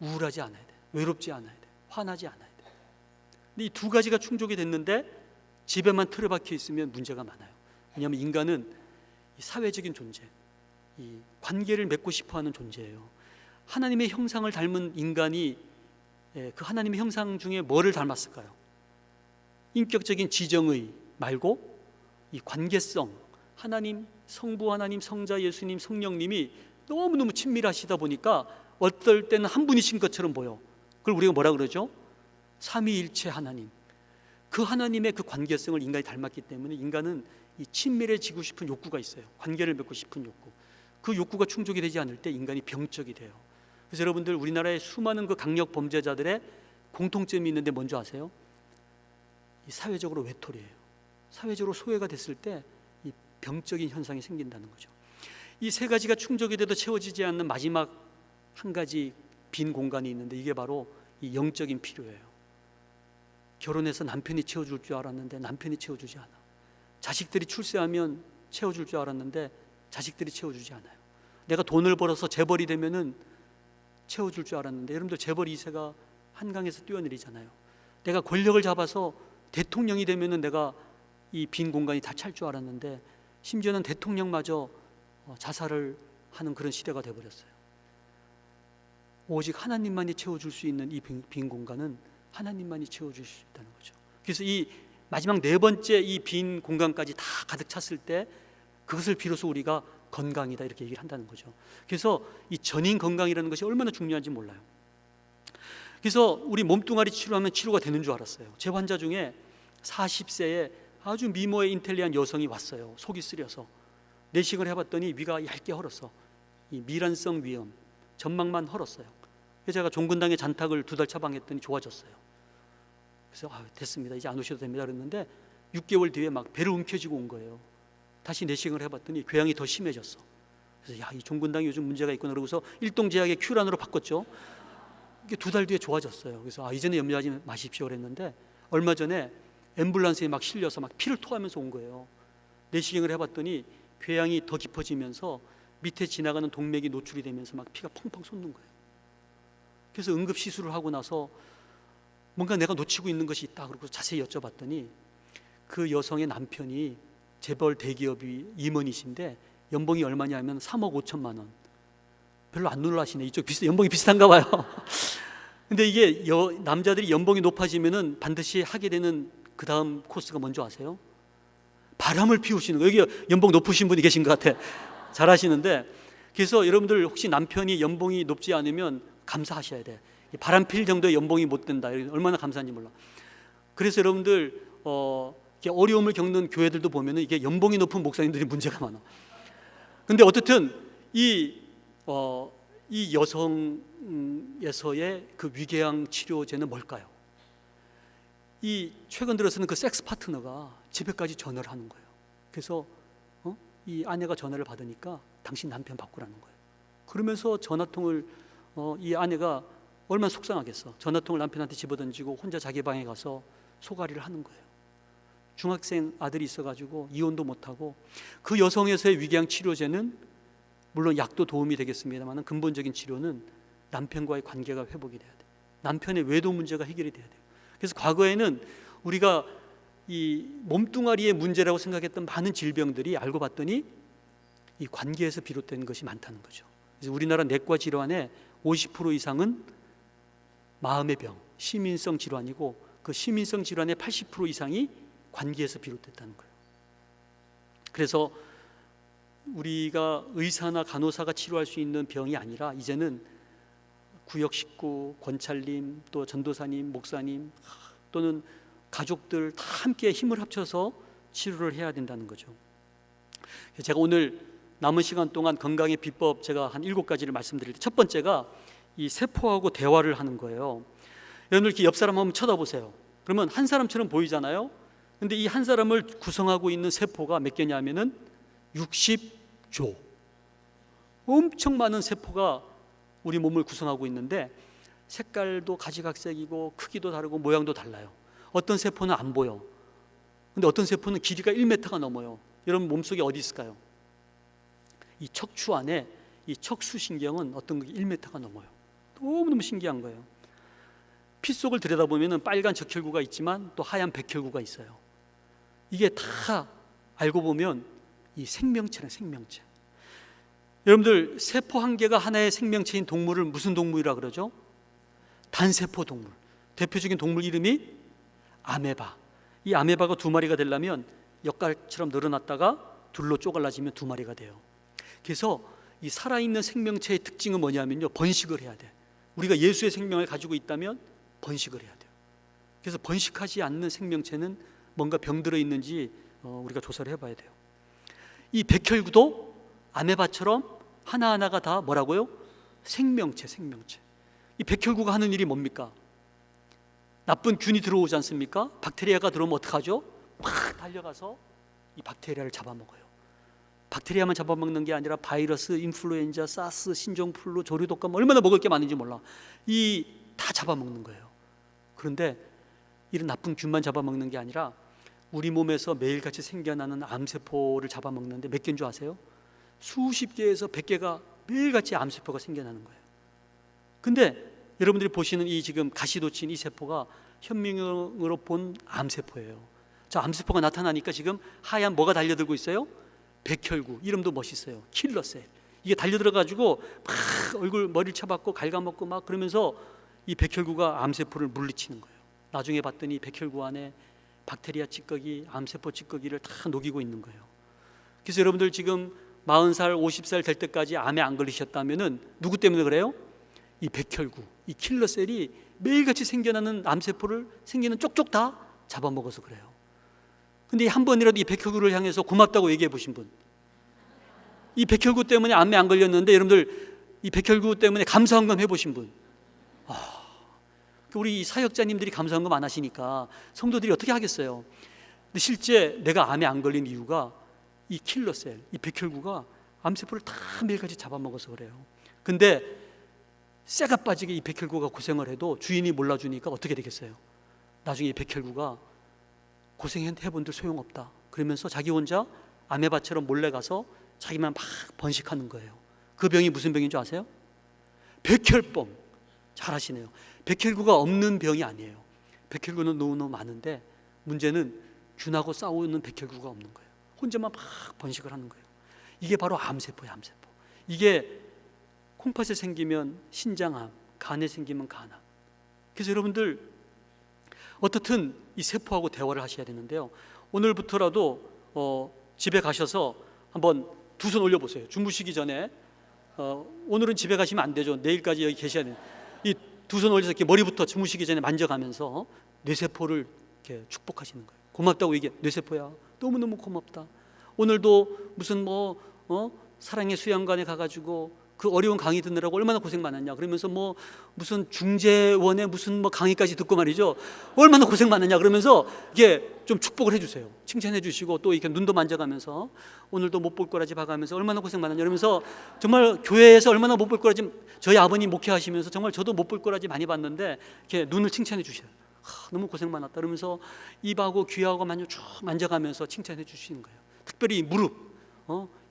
우울하지 않아야 돼. 외롭지 않아야 돼. 화나지 않아야 돼. 근데 이 두 가지가 충족이 됐는데 집에만 틀어박혀 있으면 문제가 많아요. 왜냐하면 인간은 이 사회적인 존재, 이 관계를 맺고 싶어하는 존재예요. 하나님의 형상을 닮은 인간이 그 하나님의 형상 중에 뭐를 닮았을까요? 인격적인 지정의 말고 이 관계성, 하나님, 성부 하나님, 성자 예수님, 성령님이 너무너무 친밀하시다 보니까 어떨 때는 한 분이신 것처럼 보여. 그걸 우리가 뭐라 그러죠? 삼위일체 하나님. 그 하나님의 그 관계성을 인간이 닮았기 때문에 인간은 이 친밀해지고 싶은 욕구가 있어요. 관계를 맺고 싶은 욕구. 그 욕구가 충족이 되지 않을 때 인간이 병적이 돼요. 그래서 여러분들, 우리나라의 수많은 그 강력 범죄자들의 공통점이 있는데 뭔지 아세요? 이 사회적으로 외톨이에요. 사회적으로 소외가 됐을 때 이 병적인 현상이 생긴다는 거죠. 이 세 가지가 충족이 돼도 채워지지 않는 마지막 한 가지 빈 공간이 있는데 이게 바로 이 영적인 필요예요. 결혼해서 남편이 채워줄 줄 알았는데 남편이 채워주지 않아. 자식들이 출세하면 채워줄 줄 알았는데 자식들이 채워주지 않아요. 내가 돈을 벌어서 재벌이 되면은 채워줄 줄 알았는데, 여러분들 재벌 2세가 한강에서 뛰어내리잖아요. 내가 권력을 잡아서 대통령이 되면은 내가 이 빈 공간이 다 찰 줄 알았는데 심지어는 대통령마저 자살을 하는 그런 시대가 되어버렸어요. 오직 하나님만이 채워줄 수 있는 이 빈 공간은 하나님만이 채워줄 수 있다는 거죠. 그래서 이 마지막 네 번째 이 빈 공간까지 다 가득 찼을 때 그것을 비로소 우리가 건강이다 이렇게 얘기를 한다는 거죠. 그래서 이 전인 건강이라는 것이 얼마나 중요한지 몰라요. 그래서 우리 몸뚱아리 치료하면 치료가 되는 줄 알았어요. 제 환자 중에 40세에 아주 미모의 인텔리한 여성이 왔어요. 속이 쓰려서 내시경을 해봤더니 위가 얇게 헐었어. 이 미란성 위염, 점막만 헐었어요. 그래서 제가 종근당의 잔탁을 2달 처방했더니 좋아졌어요. 그래서 됐습니다, 이제 안 오셔도 됩니다 그랬는데 6개월 뒤에 막 배를 움켜쥐고 온 거예요. 다시 내시경을 해봤더니 궤양이 더 심해졌어. 그래서 이 종근당이 요즘 문제가 있구나 그러고서 일동제약의 큐란으로 바꿨죠. 이게 2달 뒤에 좋아졌어요. 그래서 이제는 염려하지 마십시오 그랬는데 얼마 전에 앰뷸런스에 막 실려서 막 피를 토하면서 온 거예요. 내시경을 해봤더니 궤양이 더 깊어지면서 밑에 지나가는 동맥이 노출이 되면서 막 피가 펑펑 솟는 거예요. 그래서 응급 시술을 하고 나서 뭔가 내가 놓치고 있는 것이 있다 그러고 자세히 여쭤봤더니 그 여성의 남편이 재벌 대기업이 임원이신데 연봉이 얼마냐면 3억 5천만 원. 별로 안 놀라시네. 이쪽 연봉이 비슷한가 봐요. 근데 이게 남자들이 연봉이 높아지면은 반드시 하게 되는 그 다음 코스가 뭔지 아세요? 바람을 피우시는 거예요. 여기 연봉 높으신 분이 계신 것 같아. 잘하시는데, 그래서 여러분들 혹시 남편이 연봉이 높지 않으면 감사하셔야 돼. 바람 필 정도의 연봉이 못 된다. 얼마나 감사한지 몰라. 그래서 여러분들 어려움을 겪는 교회들도 보면은 이게 연봉이 높은 목사님들이 문제가 많아. 근데 어쨌든 이 여성에서의 그 위궤양 치료제는 뭘까요? 이 최근 들어서는 그 섹스 파트너가 집에까지 전화를 하는 거예요. 그래서 이 아내가 전화를 받으니까 당신 남편 바꾸라는 거예요. 그러면서 전화통을 이 아내가 얼마나 속상하겠어. 전화통을 남편한테 집어던지고 혼자 자기 방에 가서 소가리를 하는 거예요. 중학생 아들이 있어가지고 이혼도 못하고, 그 여성에서의 위궤양 치료제는 물론 약도 도움이 되겠습니다만 근본적인 치료는 남편과의 관계가 회복이 돼야 돼요. 남편의 외도 문제가 해결이 돼야 돼요. 그래서 과거에는 우리가 이 몸뚱아리의 문제라고 생각했던 많은 질병들이 알고 봤더니 이 관계에서 비롯된 것이 많다는 거죠. 그래서 우리나라 내과 질환의 50% 이상은 마음의 병, 시민성 질환이고, 그 시민성 질환의 80% 이상이 관계에서 비롯됐다는 거예요. 그래서 우리가 의사나 간호사가 치료할 수 있는 병이 아니라 이제는 구역 식구, 권찰님, 또 전도사님, 목사님 또는 가족들 다 함께 힘을 합쳐서 치료를 해야 된다는 거죠. 제가 오늘 남은 시간 동안 건강의 비법 제가 한 7가지를 말씀드릴 때, 첫 번째가 이 세포하고 대화를 하는 거예요. 여러분들 이렇게 옆 사람 한번 쳐다보세요. 그러면 한 사람처럼 보이잖아요. 근데 이 한 사람을 구성하고 있는 세포가 몇 개냐면은 60조. 엄청 많은 세포가 우리 몸을 구성하고 있는데 색깔도 가지각색이고 크기도 다르고 모양도 달라요. 어떤 세포는 안 보여. 근데 어떤 세포는 길이가 1m가 넘어요. 여러분 몸속에 어디 있을까요? 이 척추 안에 이 척수신경은 어떤 게 1m가 넘어요. 너무너무 신기한 거예요. 피 속을 들여다보면 빨간 적혈구가 있지만 또 하얀 백혈구가 있어요. 이게 다 알고 보면 이 생명체는 생명체. 여러분들 세포 한 개가 하나의 생명체인 동물을 무슨 동물이라 그러죠? 단세포 동물. 대표적인 동물 이름이 아메바. 이 아메바가 2마리가 되려면 엿갈처럼 늘어났다가 둘로 쪼갈라지면 2마리가 돼요. 그래서 이 살아있는 생명체의 특징은 뭐냐면요, 번식을 해야 돼. 우리가 예수의 생명을 가지고 있다면 번식을 해야 돼요. 그래서 번식하지 않는 생명체는 뭔가 병들어 있는지 우리가 조사를 해봐야 돼요. 이 백혈구도 아메바처럼 하나하나가 다 뭐라고요? 생명체. 이 백혈구가 하는 일이 뭡니까? 나쁜 균이 들어오지 않습니까? 박테리아가 들어오면 어떡하죠? 막 달려가서 이 박테리아를 잡아먹어요. 박테리아만 잡아먹는 게 아니라 바이러스, 인플루엔자, 사스, 신종플루, 조류독감, 얼마나 먹을 게 많은지 몰라. 이 다 잡아먹는 거예요. 그런데 이런 나쁜 균만 잡아먹는 게 아니라 우리 몸에서 매일같이 생겨나는 암세포를 잡아먹는데 몇 개인 줄 아세요? 수십 개에서 100개가 매일같이 암세포가 생겨나는 거예요. 근데 여러분들이 보시는 이 지금 가시돋친 이 세포가 현미경으로 본 암세포예요. 저 암세포가 나타나니까 지금 하얀 뭐가 달려들고 있어요? 백혈구. 이름도 멋있어요. 킬러셀. 이게 달려들어가지고 막 얼굴 머리를 쳐박고 갉아먹고 막 그러면서 이 백혈구가 암세포를 물리치는 거예요. 나중에 봤더니 백혈구 안에 박테리아 찌꺼기, 암세포 찌꺼기를 다 녹이고 있는 거예요. 그래서 여러분들 지금 40살, 50살 될 때까지 암에 안 걸리셨다면은 누구 때문에 그래요? 이 백혈구, 이 킬러셀이 매일같이 생겨나는 암세포를 생기는 쪽쪽 다 잡아먹어서 그래요. 근데 한 번이라도 이 백혈구를 향해서 고맙다고 얘기해 보신 분, 이 백혈구 때문에 암에 안 걸렸는데 여러분들 이 백혈구 때문에 감사헌금 해보신 분, 우리 사역자님들이 감사헌금 안 하시니까 성도들이 어떻게 하겠어요? 근데 실제 내가 암에 안 걸린 이유가 이 킬러셀, 이 백혈구가 암세포를 다 매일같이 잡아먹어서 그래요. 근데 쇠가 빠지게 이 백혈구가 고생을 해도 주인이 몰라주니까 어떻게 되겠어요? 나중에 이 백혈구가 고생해본들 소용없다 그러면서 자기 혼자 아메바처럼 몰래 가서 자기만 막 번식하는 거예요. 그 병이 무슨 병인 줄 아세요? 백혈병. 잘하시네요. 백혈구가 없는 병이 아니에요. 백혈구는 너무너무 많은데 문제는 균하고 싸우는 백혈구가 없는 거예요. 혼자만 막 번식을 하는 거예요. 이게 바로 암세포예요. 암세포. 이게 콩팥에 생기면 신장암, 간에 생기면 간암, 그래서 여러분들 어떻든 이 세포하고 대화를 하셔야 되는데요. 오늘부터라도 집에 가셔서 한번 두 손 올려보세요. 주무시기 전에. 오늘은 집에 가시면 안 되죠. 내일까지 여기 계셔야 돼요. 이 두 손 올려서 이렇게 머리부터 주무시기 전에 만져가면서 뇌세포를 이렇게 축복하시는 거예요. 고맙다고 얘기해. 뇌세포야, 너무너무 고맙다. 오늘도 무슨 사랑의 수양관에 가가지고 그 어려운 강의 듣느라고 얼마나 고생 많았냐. 그러면서 무슨 중재원의 무슨 강의까지 듣고 말이죠. 얼마나 고생 많았냐. 그러면서 이게 좀 축복을 해주세요. 칭찬해 주시고 또 이렇게 눈도 만져가면서 오늘도 못 볼 거라지 봐가면서 얼마나 고생 많았냐. 그러면서 정말 교회에서 얼마나 못 볼 거라지, 저희 아버님 목회하시면서 정말 저도 못 볼 거라지 많이 봤는데 이렇게 눈을 칭찬해 주셔요. 너무 고생 많았다. 그러면서 입하고 귀하고 쭉 만져가면서 칭찬해 주시는 거예요. 특별히 이 무릎,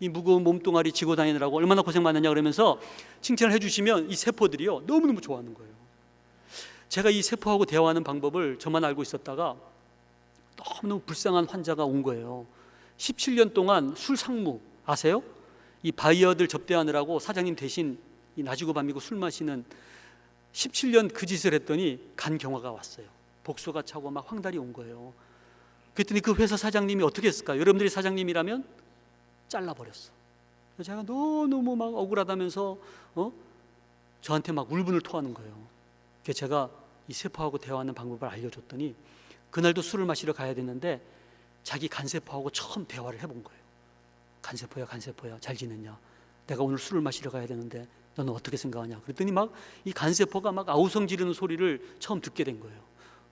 이 무거운 몸뚱아리 지고 다니느라고 얼마나 고생 많았냐 그러면서 칭찬을 해주시면 이 세포들이요 너무너무 좋아하는 거예요. 제가 이 세포하고 대화하는 방법을 저만 알고 있었다가 너무너무 불쌍한 환자가 온 거예요. 17년 동안 술 상무 아세요? 이 바이어들 접대하느라고 사장님 대신 이 낮이고 밤이고 술 마시는 17년 그 짓을 했더니 간경화가 왔어요. 복수가 차고 막 황달이 온 거예요. 그랬더니 그 회사 사장님이 어떻게 했을까요? 여러분들이 사장님이라면 잘라버렸어. 제가 너무 막 억울하다면서 저한테 막 울분을 토하는 거예요. 그래서 제가 이 세포하고 대화하는 방법을 알려줬더니 그날도 술을 마시러 가야 되는데 자기 간세포하고 처음 대화를 해본 거예요. 간세포야 잘 지냈냐? 내가 오늘 술을 마시러 가야 되는데 너는 어떻게 생각하냐? 그랬더니 막 이 간세포가 막 아우성 지르는 소리를 처음 듣게 된 거예요.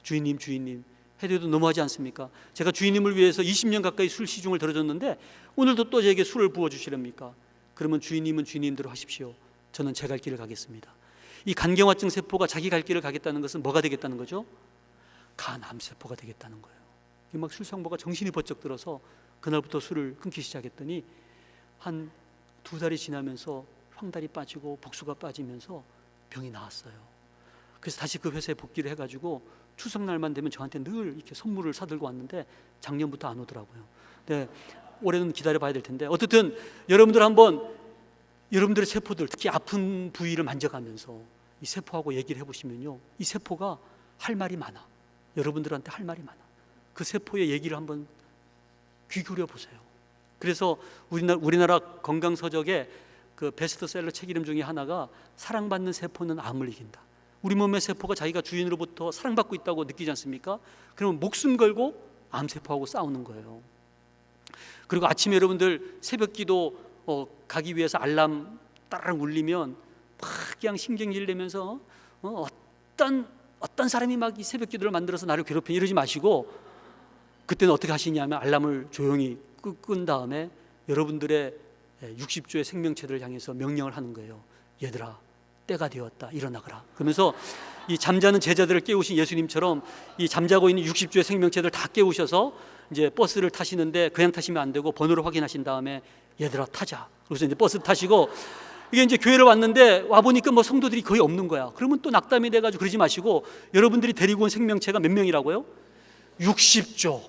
주인님 해도 너무하지 않습니까? 제가 주인님을 위해서 20년 가까이 술 시중을 들어줬는데 오늘도 또 저에게 술을 부어주시렵니까? 그러면 주인님은 주인님대로 하십시오. 저는 제 갈 길을 가겠습니다. 이 간경화증 세포가 자기 갈 길을 가겠다는 것은 뭐가 되겠다는 거죠? 간암세포가 되겠다는 거예요. 막 술상보가 정신이 번쩍 들어서 그날부터 술을 끊기 시작했더니 한 2달이 지나면서 황달이 빠지고 복수가 빠지면서 병이 나았어요. 그래서 다시 그 회사에 복귀를 해가지고 추석날만 되면 저한테 늘 이렇게 선물을 사들고 왔는데 작년부터 안 오더라고요. 네, 올해는 기다려봐야 될 텐데 어쨌든 여러분들 한번 여러분들의 세포들 특히 아픈 부위를 만져가면서 이 세포하고 얘기를 해보시면요, 이 세포가 할 말이 많아. 여러분들한테 할 말이 많아. 그 세포의 얘기를 한번 귀 기울여 보세요. 그래서 우리나라 건강서적의 그 베스트셀러 책 이름 중에 하나가 사랑받는 세포는 암을 이긴다. 우리 몸의 세포가 자기가 주인으로부터 사랑받고 있다고 느끼지 않습니까? 그러면 목숨 걸고 암세포하고 싸우는 거예요. 그리고 아침에 여러분들 새벽기도 가기 위해서 알람 따르릉 울리면 막 그냥 신경질 내면서 어떤 사람이 막 이 새벽기도를 만들어서 나를 괴롭히니 이러지 마시고 그때는 어떻게 하시냐면 알람을 조용히 끈 다음에 여러분들의 60조의 생명체들을 향해서 명령을 하는 거예요. 얘들아, 때가 되었다. 일어나거라. 그러면서 이 잠자는 제자들을 깨우신 예수님처럼 이 잠자고 있는 60조의 생명체들 다 깨우셔서 이제 버스를 타시는데 그냥 타시면 안 되고 번호를 확인하신 다음에 얘들아 타자. 그래서 이제 버스 타시고 이게 이제 교회를 왔는데 와 보니까 뭐 성도들이 거의 없는 거야. 그러면 또 낙담이 돼가지고 그러지 마시고 여러분들이 데리고 온 생명체가 몇 명이라고요? 60조.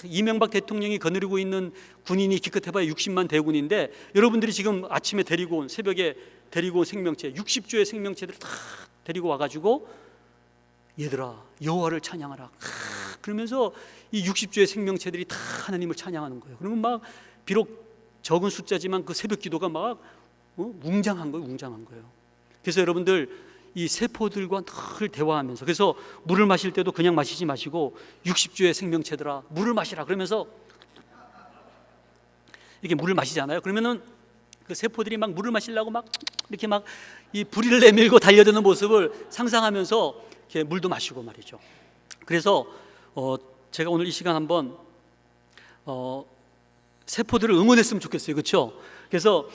이명박 대통령이 거느리고 있는 군인이 기껏해봐야 60만 대군인데 여러분들이 지금 아침에 데리고 온 새벽에 데리고 온 생명체 60조의 생명체들을 다 데리고 와가지고 얘들아 여호와를 찬양하라. 그러면서 이 60조의 생명체들이 다 하나님을 찬양하는 거예요. 그러면 막 비록 적은 숫자지만 그 새벽 기도가 막 웅장한 거예요. 그래서 여러분들 이 세포들과 늘 대화하면서 그래서 물을 마실 때도 그냥 마시지 마시고 60조의 생명체들아 물을 마시라 그러면서 이렇게 물을 마시잖아요. 그러면은 그 세포들이 막 물을 마시려고 막 이렇게 막 이 부리를 내밀고 달려드는 모습을 상상하면서 이렇게 물도 마시고 말이죠. 그래서 제가 오늘 이 시간 한번 세포들을 응원했으면 좋겠어요. 그렇죠? 그래서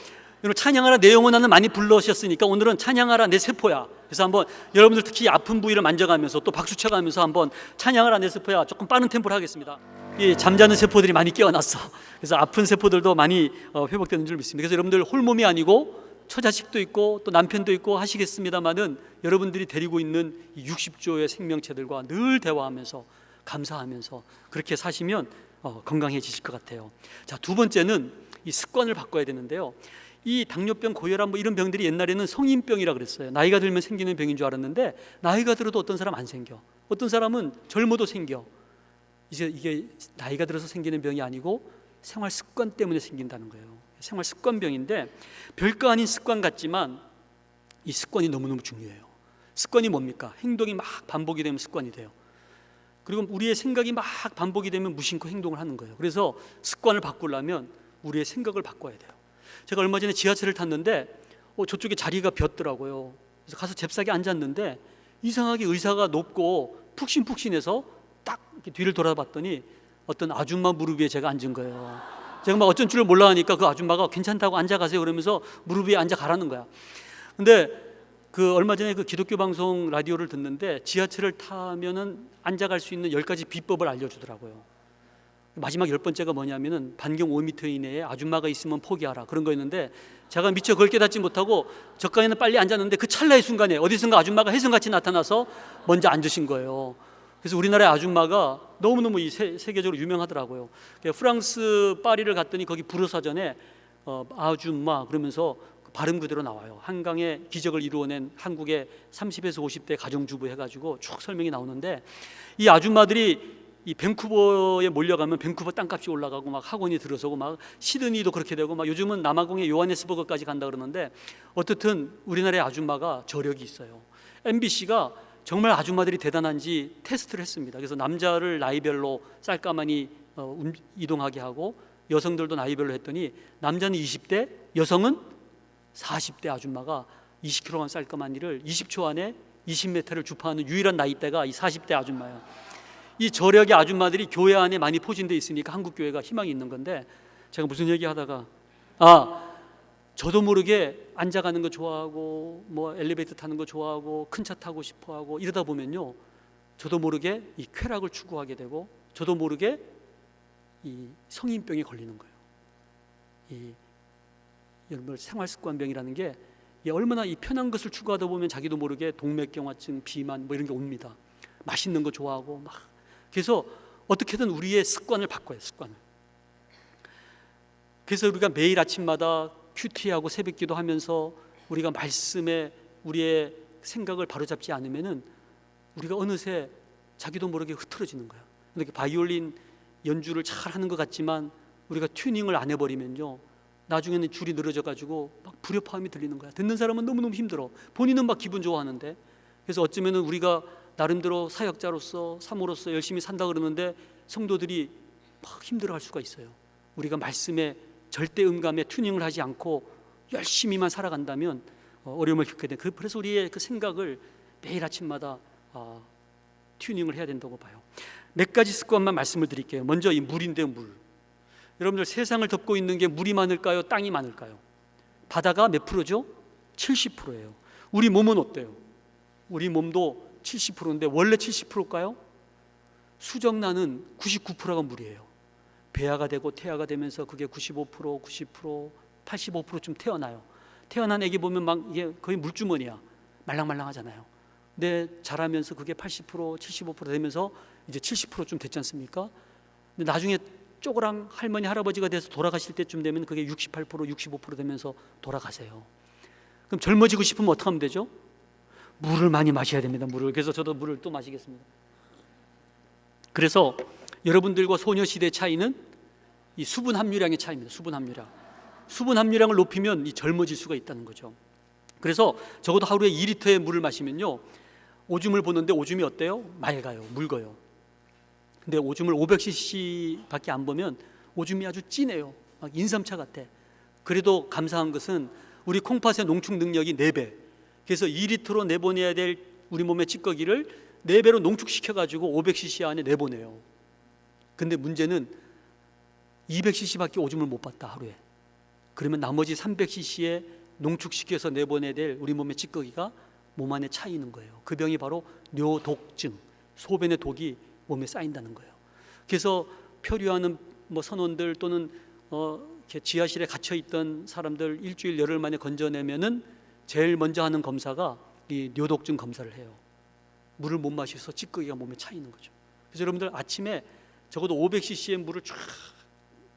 오늘 찬양하라 내 영혼아는 많이 불러오셨으니까 오늘은 찬양하라 내 세포야. 그래서 한번 여러분들 특히 아픈 부위를 만져가면서 또 박수 쳐가면서 한번 찬양하라 내 세포야 조금 빠른 템포로 하겠습니다. 이 잠자는 세포들이 많이 깨어났어. 그래서 아픈 세포들도 많이 회복되는 줄 믿습니다. 그래서 여러분들 홀몸이 아니고 처자식도 있고 또 남편도 있고 하시겠습니다만은 여러분들이 데리고 있는 이 60조의 생명체들과 늘 대화하면서 감사하면서 그렇게 사시면 건강해지실 것 같아요. 자, 두 번째는 이 습관을 바꿔야 되는데요. 이 당뇨병, 고혈압 뭐 이런 병들이 옛날에는 성인병이라 그랬어요. 나이가 들면 생기는 병인 줄 알았는데 나이가 들어도 어떤 사람 안 생겨. 어떤 사람은 젊어도 생겨. 이제 이게 나이가 들어서 생기는 병이 아니고 생활 습관 때문에 생긴다는 거예요. 생활 습관병인데 별거 아닌 습관 같지만 이 습관이 너무너무 중요해요. 습관이 뭡니까? 행동이 막 반복이 되면 습관이 돼요. 그리고 우리의 생각이 막 반복이 되면 무심코 행동을 하는 거예요. 그래서 습관을 바꾸려면 우리의 생각을 바꿔야 돼요. 제가 얼마 전에 지하철을 탔는데 저쪽에 자리가 비었더라고요. 그래서 가서 잽싸게 앉았는데 이상하게 의자가 높고 푹신푹신해서 딱 이렇게 뒤를 돌아봤더니 어떤 아줌마 무릎 위에 제가 앉은 거예요. 제가 막 어쩐 줄을 몰라 하니까 그 아줌마가 괜찮다고 앉아가세요 그러면서 무릎 위에 앉아 가라는 거야. 근데 그 얼마 전에 그 기독교 방송 라디오를 듣는데 지하철을 타면은 앉아갈 수 있는 10가지 비법을 알려주더라고요. 마지막 10번째가 뭐냐면은 반경 5m 이내에 아줌마가 있으면 포기하라 그런 거였는데 제가 미처 그걸 깨닫지 못하고 저간에는 빨리 앉았는데 그 찰나의 순간에 어디선가 아줌마가 혜성같이 나타나서 먼저 앉으신 거예요. 그래서 우리나라의 아줌마가 너무너무 세계적으로 유명하더라고요. 프랑스 파리를 갔더니 거기 불어사전에 아줌마 그러면서 발음 그대로 나와요. 한강의 기적을 이루어낸 한국의 30에서 50대 가정주부 해가지고 쭉 설명이 나오는데 이 아줌마들이 이 밴쿠버에 몰려가면 밴쿠버 땅값이 올라가고 막 학원이 들어서고 막 시드니도 그렇게 되고 막 요즘은 남아공의 요하네스버그까지 간다 그러는데 어떻든 우리나라의 아줌마가 저력이 있어요. MBC가 정말 아줌마들이 대단한지 테스트를 했습니다. 그래서 남자를 나이별로 쌀가마니 이동하게 하고 여성들도 나이별로 했더니 남자는 20대, 여성은 40대 아줌마가 20kg 쌀가마니를 20초 안에 20m를 주파하는 유일한 나이대가 이 40대 아줌마예요. 이 저력의 아줌마들이 교회 안에 많이 포진되어 있으니까 한국 교회가 희망이 있는 건데 제가 무슨 얘기하다가 저도 모르게 앉아가는 거 좋아하고 뭐 엘리베이터 타는 거 좋아하고 큰 차 타고 싶어하고 이러다 보면요 저도 모르게 이 쾌락을 추구하게 되고 저도 모르게 이 성인병에 걸리는 거예요. 이 여러분 생활습관병이라는 게 얼마나 이 편한 것을 추구하다 보면 자기도 모르게 동맥경화증, 비만 뭐 이런 게 옵니다. 맛있는 거 좋아하고 막 그래서 어떻게든 우리의 습관을 바꿔요. 습관을. 그래서 우리가 매일 아침마다 큐티하고 새벽기도 하면서 우리가 말씀에 우리의 생각을 바로잡지 않으면은 우리가 어느새 자기도 모르게 흐트러지는 거야. 이렇게 바이올린 연주를 잘 하는 것 같지만 우리가 튜닝을 안 해버리면요 나중에는 줄이 늘어져 가지고 막 불협화음이 들리는 거야. 듣는 사람은 너무너무 힘들어. 본인은 막 기분 좋아하는데. 그래서 어쩌면은 우리가 나름대로 사역자로서 사모로서 열심히 산다 그러는데 성도들이 막 힘들어할 수가 있어요. 우리가 말씀에 절대 음감에 튜닝을 하지 않고 열심히만 살아간다면 어려움을 겪게 돼. 그래서 우리의 그 생각을 매일 아침마다 튜닝을 해야 된다고 봐요. 몇 가지 습관만 말씀을 드릴게요. 먼저 이 물인데요, 물. 여러분들 세상을 덮고 있는 게 물이 많을까요? 땅이 많을까요? 바다가 몇 프로죠? 70%예요. 우리 몸은 어때요? 우리 몸도 70%인데 원래 70%일까요? 수정란은 99%가 물이에요. 배아가 되고 태아가 되면서 그게 95%, 90%, 85%쯤 태어나요. 태어난 애기 보면 막 이게 거의 물주머니야. 말랑말랑하잖아요. 근데 자라면서 그게 80%, 75% 되면서 이제 70%쯤 됐지 않습니까? 근데 나중에 쪼그랑 할머니 할아버지가 돼서 돌아가실 때쯤 되면 그게 68%, 65% 되면서 돌아가세요. 그럼 젊어지고 싶으면 어떻게 하면 되죠? 물을 많이 마셔야 됩니다. 물을. 그래서 저도 물을 또 마시겠습니다. 그래서 여러분들과 소녀시대의 차이는 이 수분 함유량의 차이입니다. 수분 함유량. 수분 함유량을 높이면 이 젊어질 수가 있다는 거죠. 그래서 적어도 하루에 2리터의 물을 마시면요 오줌을 보는데 오줌이 어때요? 맑아요. 묽어요. 근데 오줌을 500cc밖에 안 보면 오줌이 아주 진해요. 막 인삼차 같아. 그래도 감사한 것은 우리 콩팥의 농축 능력이 4배. 그래서 2리터로 내보내야 될 우리 몸의 찌꺼기를 4배로 농축시켜가지고 500cc 안에 내보내요. 근데 문제는 200cc밖에 오줌을 못 봤다 하루에. 그러면 나머지 300cc에 농축시켜서 내보내야 될 우리 몸의 찌꺼기가 몸 안에 차 있는 거예요. 그 병이 바로 뇨독증, 소변의 독이 몸에 쌓인다는 거예요. 그래서 표류하는 뭐 선원들 또는 이렇게 지하실에 갇혀 있던 사람들 일주일 열흘 만에 건져내면은 제일 먼저 하는 검사가 이 뇨독증 검사를 해요. 물을 못 마셔서 찌꺼기가 몸에 차 있는 거죠. 그래서 여러분들 아침에 적어도 500cc의 물을 쫙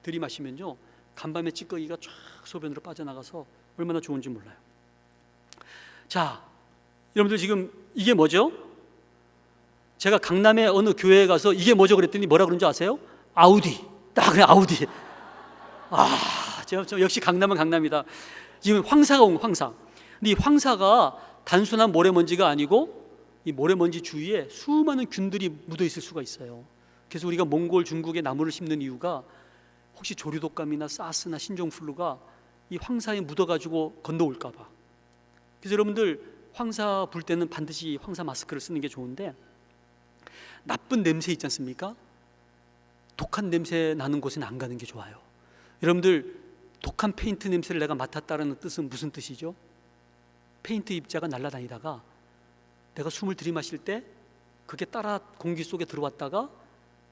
들이마시면요 간밤에 찌꺼기가 쫙 소변으로 빠져나가서 얼마나 좋은지 몰라요. 자, 여러분들 지금 이게 뭐죠? 제가 강남의 어느 교회에 가서 이게 뭐죠 그랬더니 뭐라 그런 줄 아세요? 아우디. 딱 그래, 아우디. 제가 역시 강남은 강남이다. 지금 황사가 온 황사. 근데 이 황사가 단순한 모래먼지가 아니고 이 모래먼지 주위에 수많은 균들이 묻어 있을 수가 있어요. 그래서 우리가 몽골, 중국에 나무를 심는 이유가 혹시 조류독감이나 사스나 신종플루가 이 황사에 묻어가지고 건너올까 봐. 그래서 여러분들 황사 불 때는 반드시 황사 마스크를 쓰는 게 좋은데, 나쁜 냄새 있지 않습니까? 독한 냄새 나는 곳에는 안 가는 게 좋아요. 여러분들 독한 페인트 냄새를 내가 맡았다는 뜻은 무슨 뜻이죠? 페인트 입자가 날아다니다가 내가 숨을 들이마실 때 그게 따라 공기 속에 들어왔다가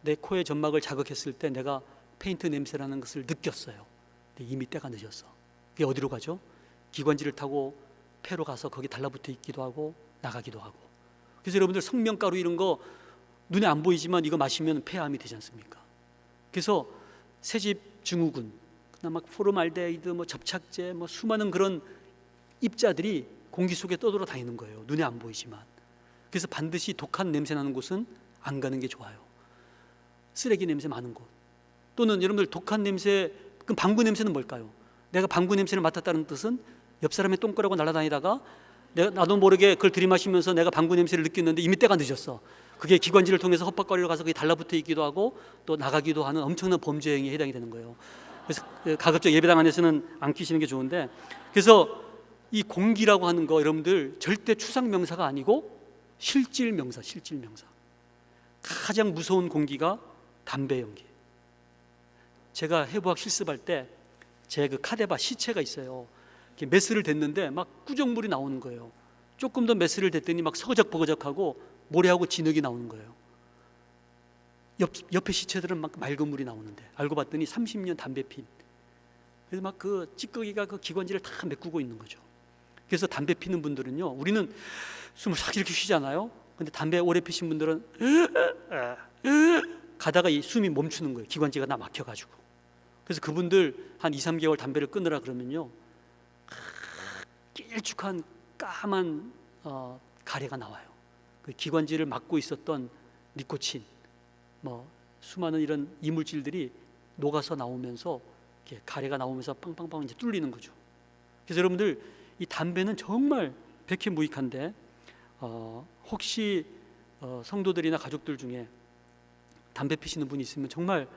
내 코의 점막을 자극했을 때 내가 페인트 냄새라는 것을 느꼈어요. 근데 이미 때가 늦었어. 그게 어디로 가죠? 기관지를 타고 폐로 가서 거기 달라붙어 있기도 하고 나가기도 하고. 그래서 여러분들 성명가루 이런 거 눈에 안 보이지만 이거 마시면 폐암이 되지 않습니까? 그래서 새집 증후군, 막 포름알데히드, 뭐 접착제, 뭐 수많은 그런 입자들이 공기 속에 떠돌아 다니는 거예요. 눈에 안 보이지만. 그래서 반드시 독한 냄새 나는 곳은 안 가는 게 좋아요. 쓰레기 냄새 많은 곳, 또는 여러분들 독한 냄새, 그럼 방구 냄새는 뭘까요? 내가 방구 냄새를 맡았다는 뜻은 옆 사람의 똥꼬라고 날아다니다가 나도 모르게 그걸 들이마시면서 내가 방구 냄새를 느꼈는데 이미 때가 늦었어. 그게 기관지를 통해서 헛박거리로 가서 그게 달라붙어 있기도 하고 또 나가기도 하는 엄청난 범죄 행위에 해당이 되는 거예요. 그래서 가급적 예배당 안에서는 안 끼시는 게 좋은데, 그래서 이 공기라고 하는 거 여러분들 절대 추상 명사가 아니고 실질 명사, 실질 명사. 가장 무서운 공기가 담배 연기. 제가 해부학 실습할 때 제 그 카데바 시체가 있어요. 메스를 댔는데 막 꾸정물이 나오는 거예요. 조금 더 메스를 댔더니 막 서거적버거적하고 모래하고 진흙이 나오는 거예요. 옆에 시체들은 막 맑은 물이 나오는데 알고 봤더니 30년 담배 핀. 그래서 막 그 찌꺼기가 그 기관지를 다 메꾸고 있는 거죠. 그래서 담배 피는 분들은요, 우리는 숨을 싹 이렇게 쉬잖아요. 근데 담배 오래 피신 분들은 가다가 이 숨이 멈추는 거예요. 기관지가 다 막혀가지고. 그래서 그분들 한 2, 3개월 담배를 끊으라 그러면요, 길쭉한 까만 가래가 나와요. 그 기관지를 막고 있었던 니코틴, 뭐 수많은 이런 이물질들이 녹아서 나오면서 이렇게 가래가 나오면서 빵빵빵 이제 뚫리는 거죠. 그래서 여러분들 이 담배는 정말 백해무익한데 혹시 성도들이나 가족들 중에 담배 피시는 분이 있으면 정말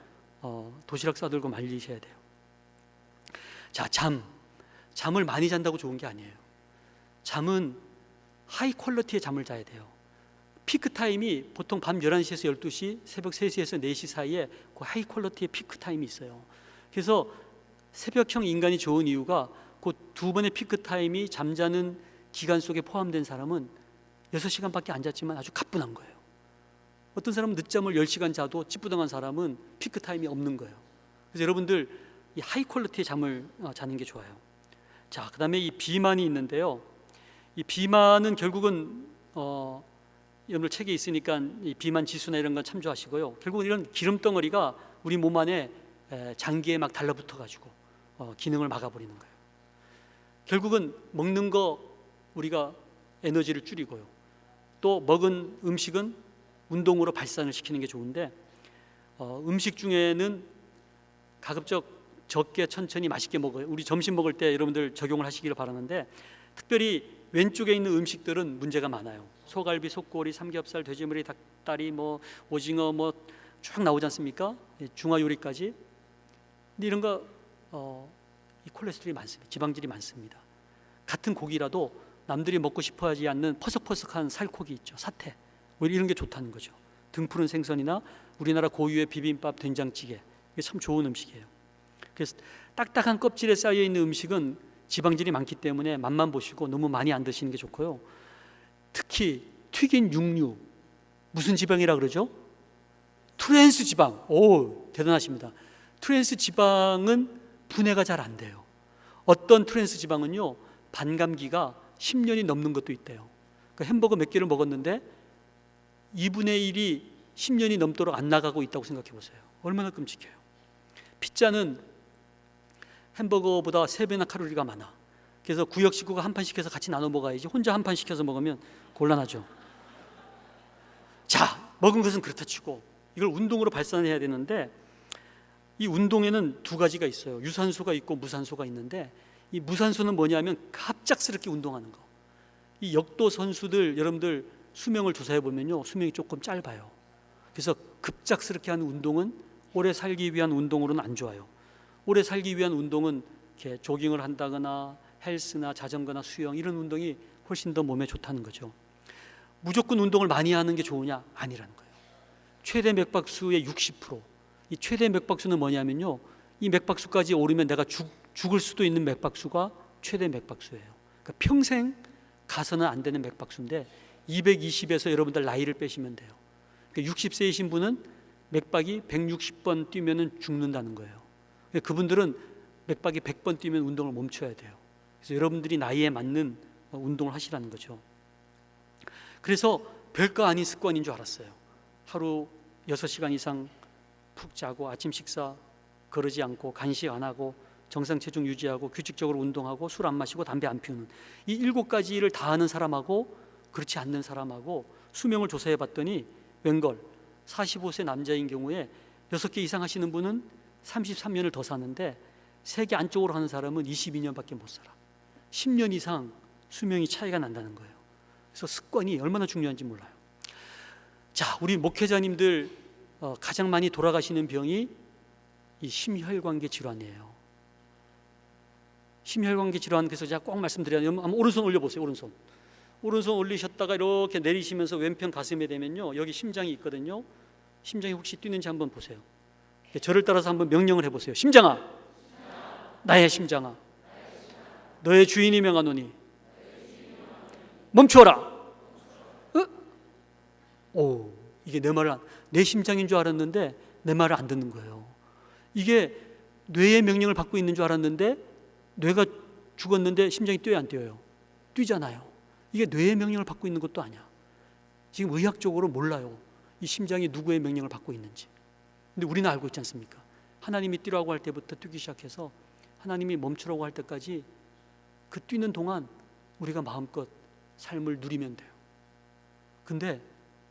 도시락 싸들고 말리셔야 돼요. 자, 잠을 많이 잔다고 좋은 게 아니에요. 잠은 하이 퀄리티의 잠을 자야 돼요. 피크 타임이 보통 밤 11시에서 12시, 새벽 3시에서 4시 사이에 그 하이 퀄리티의 피크 타임이 있어요. 그래서 새벽형 인간이 좋은 이유가 그 두 번의 피크 타임이 잠자는 기간 속에 포함된 사람은 6시간밖에 안 잤지만 아주 가뿐한 거예요. 어떤 사람은 늦잠을 10시간 자도 찌뿌둥한 사람은 피크 타임이 없는 거예요. 그래서 여러분들 이 하이 퀄리티의 잠을 자는 게 좋아요. 자, 그 다음에 이 비만이 있는데요. 이 비만은 결국은 여러분들 책에 있으니까 이 비만 지수나 이런 건 참조하시고요. 결국은 이런 기름 덩어리가 우리 몸 안에 장기에 막 달라붙어 가지고 기능을 막아버리는 거예요. 결국은 먹는 거 우리가 에너지를 줄이고요. 또 먹은 음식은 운동으로 발산을 시키는 게 좋은데 음식 중에는 가급적 적게 천천히 맛있게 먹어요. 우리 점심 먹을 때 여러분들 적용을 하시기를 바라는데, 특별히 왼쪽에 있는 음식들은 문제가 많아요. 소갈비, 속고리, 삼겹살, 돼지머리, 닭다리, 뭐 오징어 뭐 쭉 나오지 않습니까? 중화 요리까지. 근데 이런 거 이 콜레스테롤이 많습니다. 지방질이 많습니다. 같은 고기라도 남들이 먹고 싶어하지 않는 퍼석퍼석한 살코기 있죠. 사태. 오히려 이런 게 좋다는 거죠. 등푸른 생선이나 우리나라 고유의 비빔밥, 된장찌개, 이게 참 좋은 음식이에요. 그래서 딱딱한 껍질에 쌓여 있는 음식은 지방질이 많기 때문에 맛만 보시고 너무 많이 안 드시는 게 좋고요. 특히 튀긴 육류, 무슨 지방이라 그러죠? 트랜스 지방. 오, 대단하십니다. 트랜스 지방은 분해가 잘 안 돼요. 어떤 트랜스 지방은요, 반감기가 10년이 넘는 것도 있대요. 그러니까 햄버거 몇 개를 먹었는데 2분의 1이 10년이 넘도록 안 나가고 있다고 생각해 보세요. 얼마나 끔찍해요. 피자는 햄버거보다 3배나 칼로리가 많아. 그래서 구역 식구가 한 판 시켜서 같이 나눠 먹어야지 혼자 한 판 시켜서 먹으면 곤란하죠. 자, 먹은 것은 그렇다 치고 이걸 운동으로 발산해야 되는데, 이 운동에는 두 가지가 있어요. 유산소가 있고 무산소가 있는데, 이 무산소는 뭐냐면 갑작스럽게 운동하는 거. 이 역도 선수들 여러분들 수명을 조사해 보면요, 수명이 조금 짧아요. 그래서 급작스럽게 하는 운동은 오래 살기 위한 운동으로는 안 좋아요. 오래 살기 위한 운동은 이렇게 조깅을 한다거나 헬스나 자전거나 수영, 이런 운동이 훨씬 더 몸에 좋다는 거죠. 무조건 운동을 많이 하는 게 좋으냐? 아니라는 거예요. 최대 맥박수의 60%. 이 최대 맥박수는 뭐냐면요, 이 맥박수까지 오르면 내가 죽을 수도 있는 맥박수가 최대 맥박수예요. 그러니까 평생 가서는 안 되는 맥박수인데 220에서 여러분들 나이를 빼시면 돼요. 그러니까 60세이신 분은 맥박이 160번 뛰면 죽는다는 거예요. 그러니까 그분들은 맥박이 100번 뛰면 운동을 멈춰야 돼요. 그래서 여러분들이 나이에 맞는 운동을 하시라는 거죠. 그래서 별거 아닌 습관인 줄 알았어요. 하루 6시간 이상 푹 자고 아침 식사 거르지 않고 간식 안 하고 정상 체중 유지하고 규칙적으로 운동하고 술 안 마시고 담배 안 피우는 이 7가지를 다 하는 사람하고 그렇지 않는 사람하고 수명을 조사해 봤더니 웬걸 45세 남자인 경우에 6개 이상 하시는 분은 33년을 더 사는데 3개 안쪽으로 하는 사람은 22년밖에 못 살아. 10년 이상 수명이 차이가 난다는 거예요. 그래서 습관이 얼마나 중요한지 몰라요. 자, 우리 목회자님들 가장 많이 돌아가시는 병이 이 심혈관계 질환이에요. 심혈관계 질환, 그래서 제가 꼭 말씀드려요. 한번 오른손 올려보세요. 오른손 올리셨다가 이렇게 내리시면서 왼편 가슴에 대면요, 여기 심장이 있거든요. 심장이 혹시 뛰는지 한번 보세요. 저를 따라서 한번 명령을 해보세요. 심장아, 나의 심장아, 너의 주인이 명하노니 멈추어라. 오, 이게 내 심장인 줄 알았는데 내 말을 안 듣는 거예요. 이게 뇌의 명령을 받고 있는 줄 알았는데 뇌가 죽었는데 심장이 뛰어요, 안 뛰어요? 뛰잖아요. 이게 뇌의 명령을 받고 있는 것도 아니야. 지금 의학적으로 몰라요, 이 심장이 누구의 명령을 받고 있는지. 근데 우리는 알고 있지 않습니까? 하나님이 뛰라고 할 때부터 뛰기 시작해서 하나님이 멈추라고 할 때까지 그 뛰는 동안 우리가 마음껏 삶을 누리면 돼요. 근데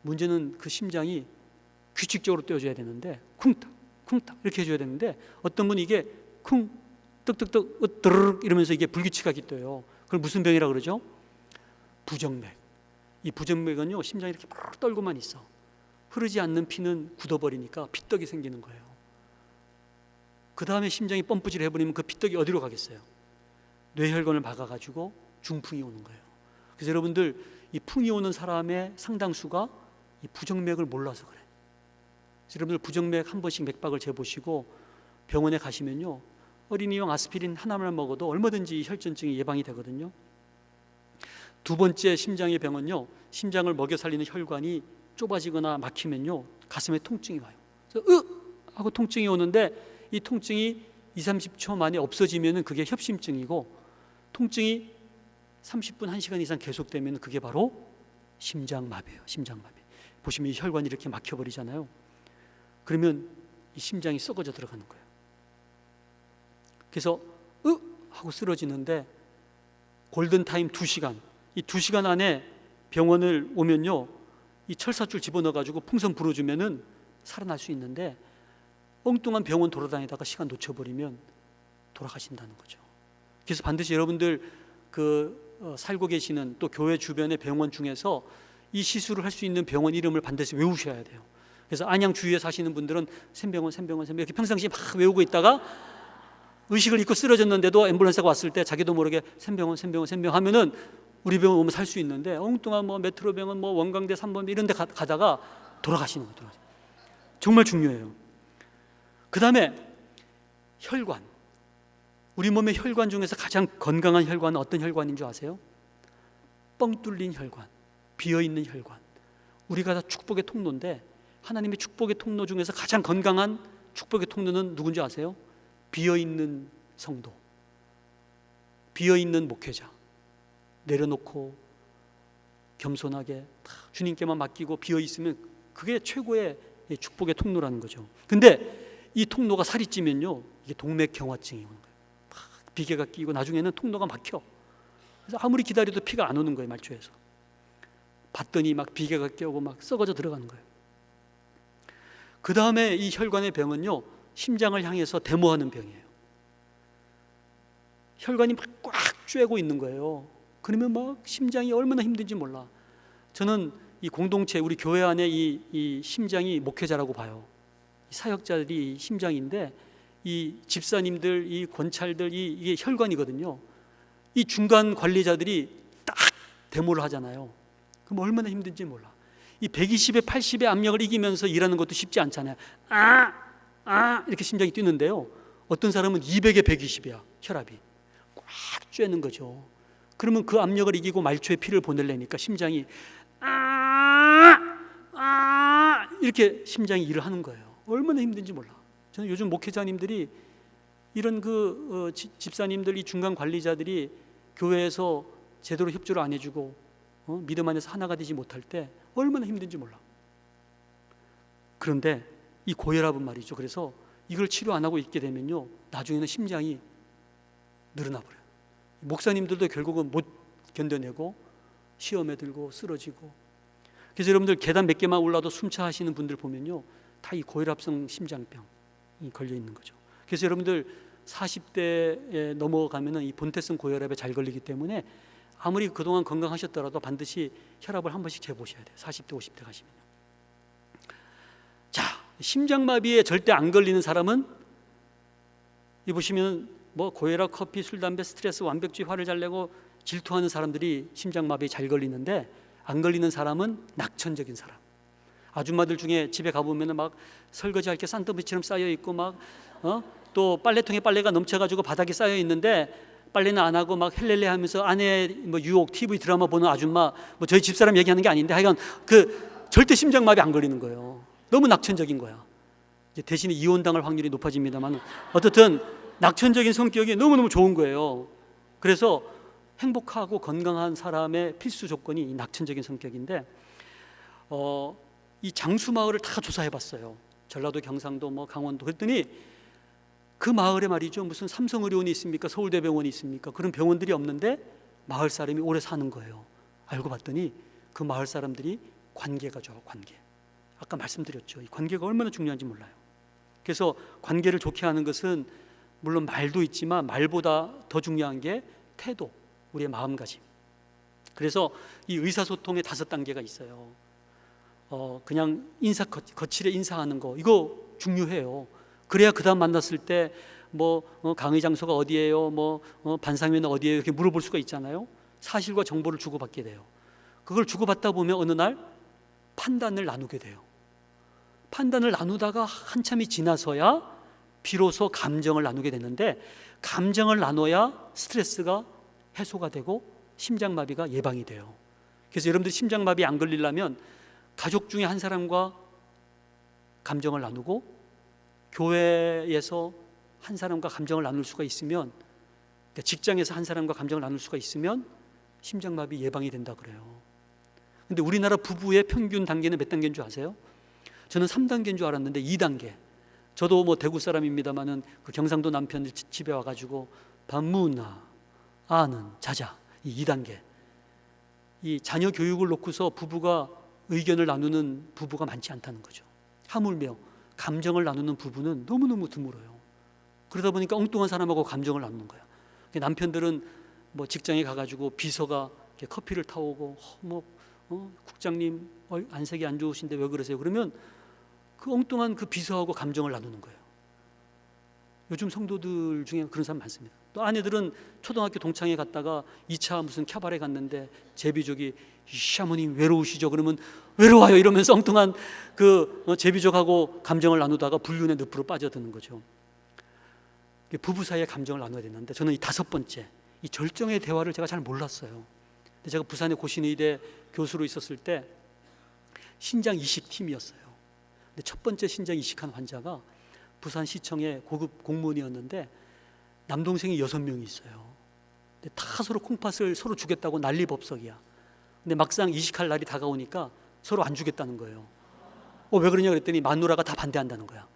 문제는 그 심장이 규칙적으로 뛰어줘야 되는데 쿵딱 쿵딱 이렇게 해줘야 되는데 어떤 분이 이게 쿵 뜨뜨뜨 으뜨르륵 이러면서 이게 불규칙하게 떠요. 그걸 무슨 병이라고 그러죠? 부정맥. 이 부정맥은요, 심장이 이렇게 막 떨고만 있어. 흐르지 않는 피는 굳어버리니까 피떡이 생기는 거예요. 그 다음에 심장이 펌프질 해버리면 그 피떡이 어디로 가겠어요? 뇌혈관을 막아가지고 중풍이 오는 거예요. 그래서 여러분들 이 풍이 오는 사람의 상당수가 이 부정맥을 몰라서 그래. 그래서 여러분들 부정맥 한 번씩 맥박을 재보시고 병원에 가시면요, 어린이용 아스피린 하나만 먹어도 얼마든지 혈전증이 예방이 되거든요. 두 번째 심장의 병은요, 심장을 먹여 살리는 혈관이 좁아지거나 막히면요, 가슴에 통증이 와요. 그래서 하고 통증이 오는데 이 통증이 20-30초 만에 없어지면 그게 협심증이고, 통증이 30분, 1시간 이상 계속되면 그게 바로 심장마비예요. 심장마비. 보시면 이 혈관이 이렇게 막혀버리잖아요. 그러면 이 심장이 썩어져 들어가는 거예요. 그래서 하고 쓰러지는데 골든타임 2시간, 이 2시간 안에 병원을 오면요, 이 철사줄 집어넣어가지고 풍선 불어주면은 살아날 수 있는데 엉뚱한 병원 돌아다니다가 시간 놓쳐버리면 돌아가신다는 거죠. 그래서 반드시 여러분들 살고 계시는 또 교회 주변의 병원 중에서 이 시술을 할 수 있는 병원 이름을 반드시 외우셔야 돼요. 그래서 안양 주위에 사시는 분들은 샘병원 이렇게 평상시에 막 외우고 있다가 의식을 잃고 쓰러졌는데도 앰뷸런스가 왔을 때 자기도 모르게 샘병원 하면은 우리 병원 오면 살 수 있는데 엉뚱한 메트로병원 원광대 3번 이런 데 가다가 돌아가시는 거죠. 정말 중요해요. 그 다음에 혈관. 우리 몸의 혈관 중에서 가장 건강한 혈관은 어떤 혈관인 줄 아세요? 뻥 뚫린 혈관, 비어있는 혈관. 우리가 다 축복의 통로인데 하나님의 축복의 통로 중에서 가장 건강한 축복의 통로는 누군지 아세요? 비어있는 성도, 비어있는 목회자. 내려놓고 겸손하게 주님께만 맡기고 비어있으면 그게 최고의 축복의 통로라는 거죠. 근데 이 통로가 살이 찌면요, 이게 동맥경화증이 오는 거예요. 비계가 끼고 나중에는 통로가 막혀. 그래서 아무리 기다려도 피가 안 오는 거예요. 말초에서. 봤더니 막 비계가 끼고 막 썩어져 들어가는 거예요. 그 다음에 이 혈관의 병은요, 심장을 향해서 데모하는 병이에요. 혈관이 막 꽉 쬐고 있는 거예요. 그러면 막 심장이 얼마나 힘든지 몰라. 저는 이 공동체, 우리 교회 안에 이 심장이 목회자라고 봐요. 이 사역자들이 심장인데, 이 집사님들, 이 권찰들, 이게 혈관이거든요. 이 중간 관리자들이 딱 데모를 하잖아요. 그럼 얼마나 힘든지 몰라. 이 120에 80의 압력을 이기면서 일하는 것도 쉽지 않잖아요. 이렇게 심장이 뛰는데요, 어떤 사람은 200에 120이야. 혈압이 꽉 쬐는 거죠. 그러면 그 압력을 이기고 말초에 피를 보내려니까 심장이 이렇게 심장이 일을 하는 거예요. 얼마나 힘든지 몰라. 저는 요즘 목회자님들이 이런 집사님들, 이 중간 관리자들이 교회에서 제대로 협조를 안 해주고 믿음 안에서 하나가 되지 못할 때 얼마나 힘든지 몰라. 그런데 이 고혈압은 말이죠. 그래서 이걸 치료 안 하고 있게 되면요, 나중에는 심장이 늘어나 버려요. 목사님들도 결국은 못 견뎌내고 시험에 들고 쓰러지고. 그래서 여러분들 계단 몇 개만 올라도 숨차 하시는 분들 보면요, 다 이 고혈압성 심장병이 걸려 있는 거죠. 그래서 여러분들 40대에 넘어가면은 이 본태성 고혈압에 잘 걸리기 때문에 아무리 그동안 건강하셨더라도 반드시 혈압을 한 번씩 재보셔야 돼요. 40대, 50대 가시면요. 자, 심장마비에 절대 안 걸리는 사람은, 이 보시면 뭐 고혈압, 커피, 술, 담배, 스트레스, 완벽주의, 화를 잘 내고 질투하는 사람들이 심장마비에 잘 걸리는데, 안 걸리는 사람은 낙천적인 사람. 아줌마들 중에 집에 가보면 막 설거지할 게 산더미처럼 쌓여 있고, 막 또 빨래통에 빨래가 넘쳐가지고 바닥에 쌓여 있는데 빨래는 안 하고 막 헬렐레 하면서 아내 뭐 유혹, TV 드라마 보는 아줌마, 뭐 저희 집사람 얘기하는 게 아닌데 하여간 절대 심장마비 안 걸리는 거예요. 너무 낙천적인 거야. 이제 대신에 이혼당할 확률이 높아집니다만, 어떻든 낙천적인 성격이 너무너무 좋은 거예요. 그래서 행복하고 건강한 사람의 필수 조건이 이 낙천적인 성격인데, 이 장수 마을을 다 조사해 봤어요. 전라도, 경상도, 뭐 강원도. 그랬더니 그 마을에 말이죠, 무슨 삼성의료원이 있습니까? 서울대병원이 있습니까? 그런 병원들이 없는데 마을 사람이 오래 사는 거예요. 알고 봤더니 그 마을 사람들이 관계가 좋아. 관계. 아까 말씀드렸죠. 이 관계가 얼마나 중요한지 몰라요. 그래서 관계를 좋게 하는 것은 물론 말도 있지만 말보다 더 중요한 게 태도, 우리의 마음가짐. 그래서 이 의사소통의 5단계가 있어요. 그냥 거칠에 인사하는 거, 이거 중요해요. 그래야 그 다음 만났을 때 뭐 강의 장소가 어디예요, 뭐 반상회는 어디예요, 이렇게 물어볼 수가 있잖아요. 사실과 정보를 주고받게 돼요. 그걸 주고받다 보면 어느 날 판단을 나누게 돼요. 판단을 나누다가 한참이 지나서야 비로소 감정을 나누게 되는데, 감정을 나눠야 스트레스가 해소가 되고 심장마비가 예방이 돼요. 그래서 여러분들이 심장마비 안 걸리려면 가족 중에 한 사람과 감정을 나누고 교회에서 한 사람과 감정을 나눌 수가 있으면, 그러니까 직장에서 한 사람과 감정을 나눌 수가 있으면 심장마비 예방이 된다 그래요. 근데 우리나라 부부의 평균 단계는 몇 단계인 줄 아세요? 저는 3단계인 줄 알았는데 2단계. 저도 뭐 대구 사람입니다만은 그 경상도 남편 집에 와가지고 밤무나 아는 자자, 이 2단계. 이 자녀 교육을 놓고서 부부가 의견을 나누는 부부가 많지 않다는 거죠. 하물며 감정을 나누는 부부는 너무너무 드물어요. 그러다 보니까 엉뚱한 사람하고 감정을 나누는 거야. 남편들은 뭐 직장에 가가지고 비서가 커피를 타오고 국장님 안색이 안 좋으신데 왜 그러세요? 그러면 그 엉뚱한 그 비서하고 감정을 나누는 거예요. 요즘 성도들 중에 그런 사람 많습니다. 또 아내들은 초등학교 동창회 갔다가 2차 무슨 캬바레 갔는데 제비족이 샤머님 외로우시죠? 그러면 외로워요 이러면서 엉뚱한 그 제비족하고 감정을 나누다가 불륜의 늪으로 빠져드는 거죠. 부부 사이에 감정을 나눠야 되는데, 저는 이 5번째, 이 절정의 대화를 제가 잘 몰랐어요. 근데 제가 부산의 고신의대 교수로 있었을 때 신장 이식 팀이었어요. 근데 첫 번째 신장 이식한 환자가 부산시청의 고급 공무원이었는데 남동생이 6명이 있어요. 근데 다 서로 콩팥을 서로 주겠다고 난리법석이야. 근데 막상 이식할 날이 다가오니까 서로 안 주겠다는 거예요. 왜 그러냐 그랬더니 마누라가 다 반대한다는 거야.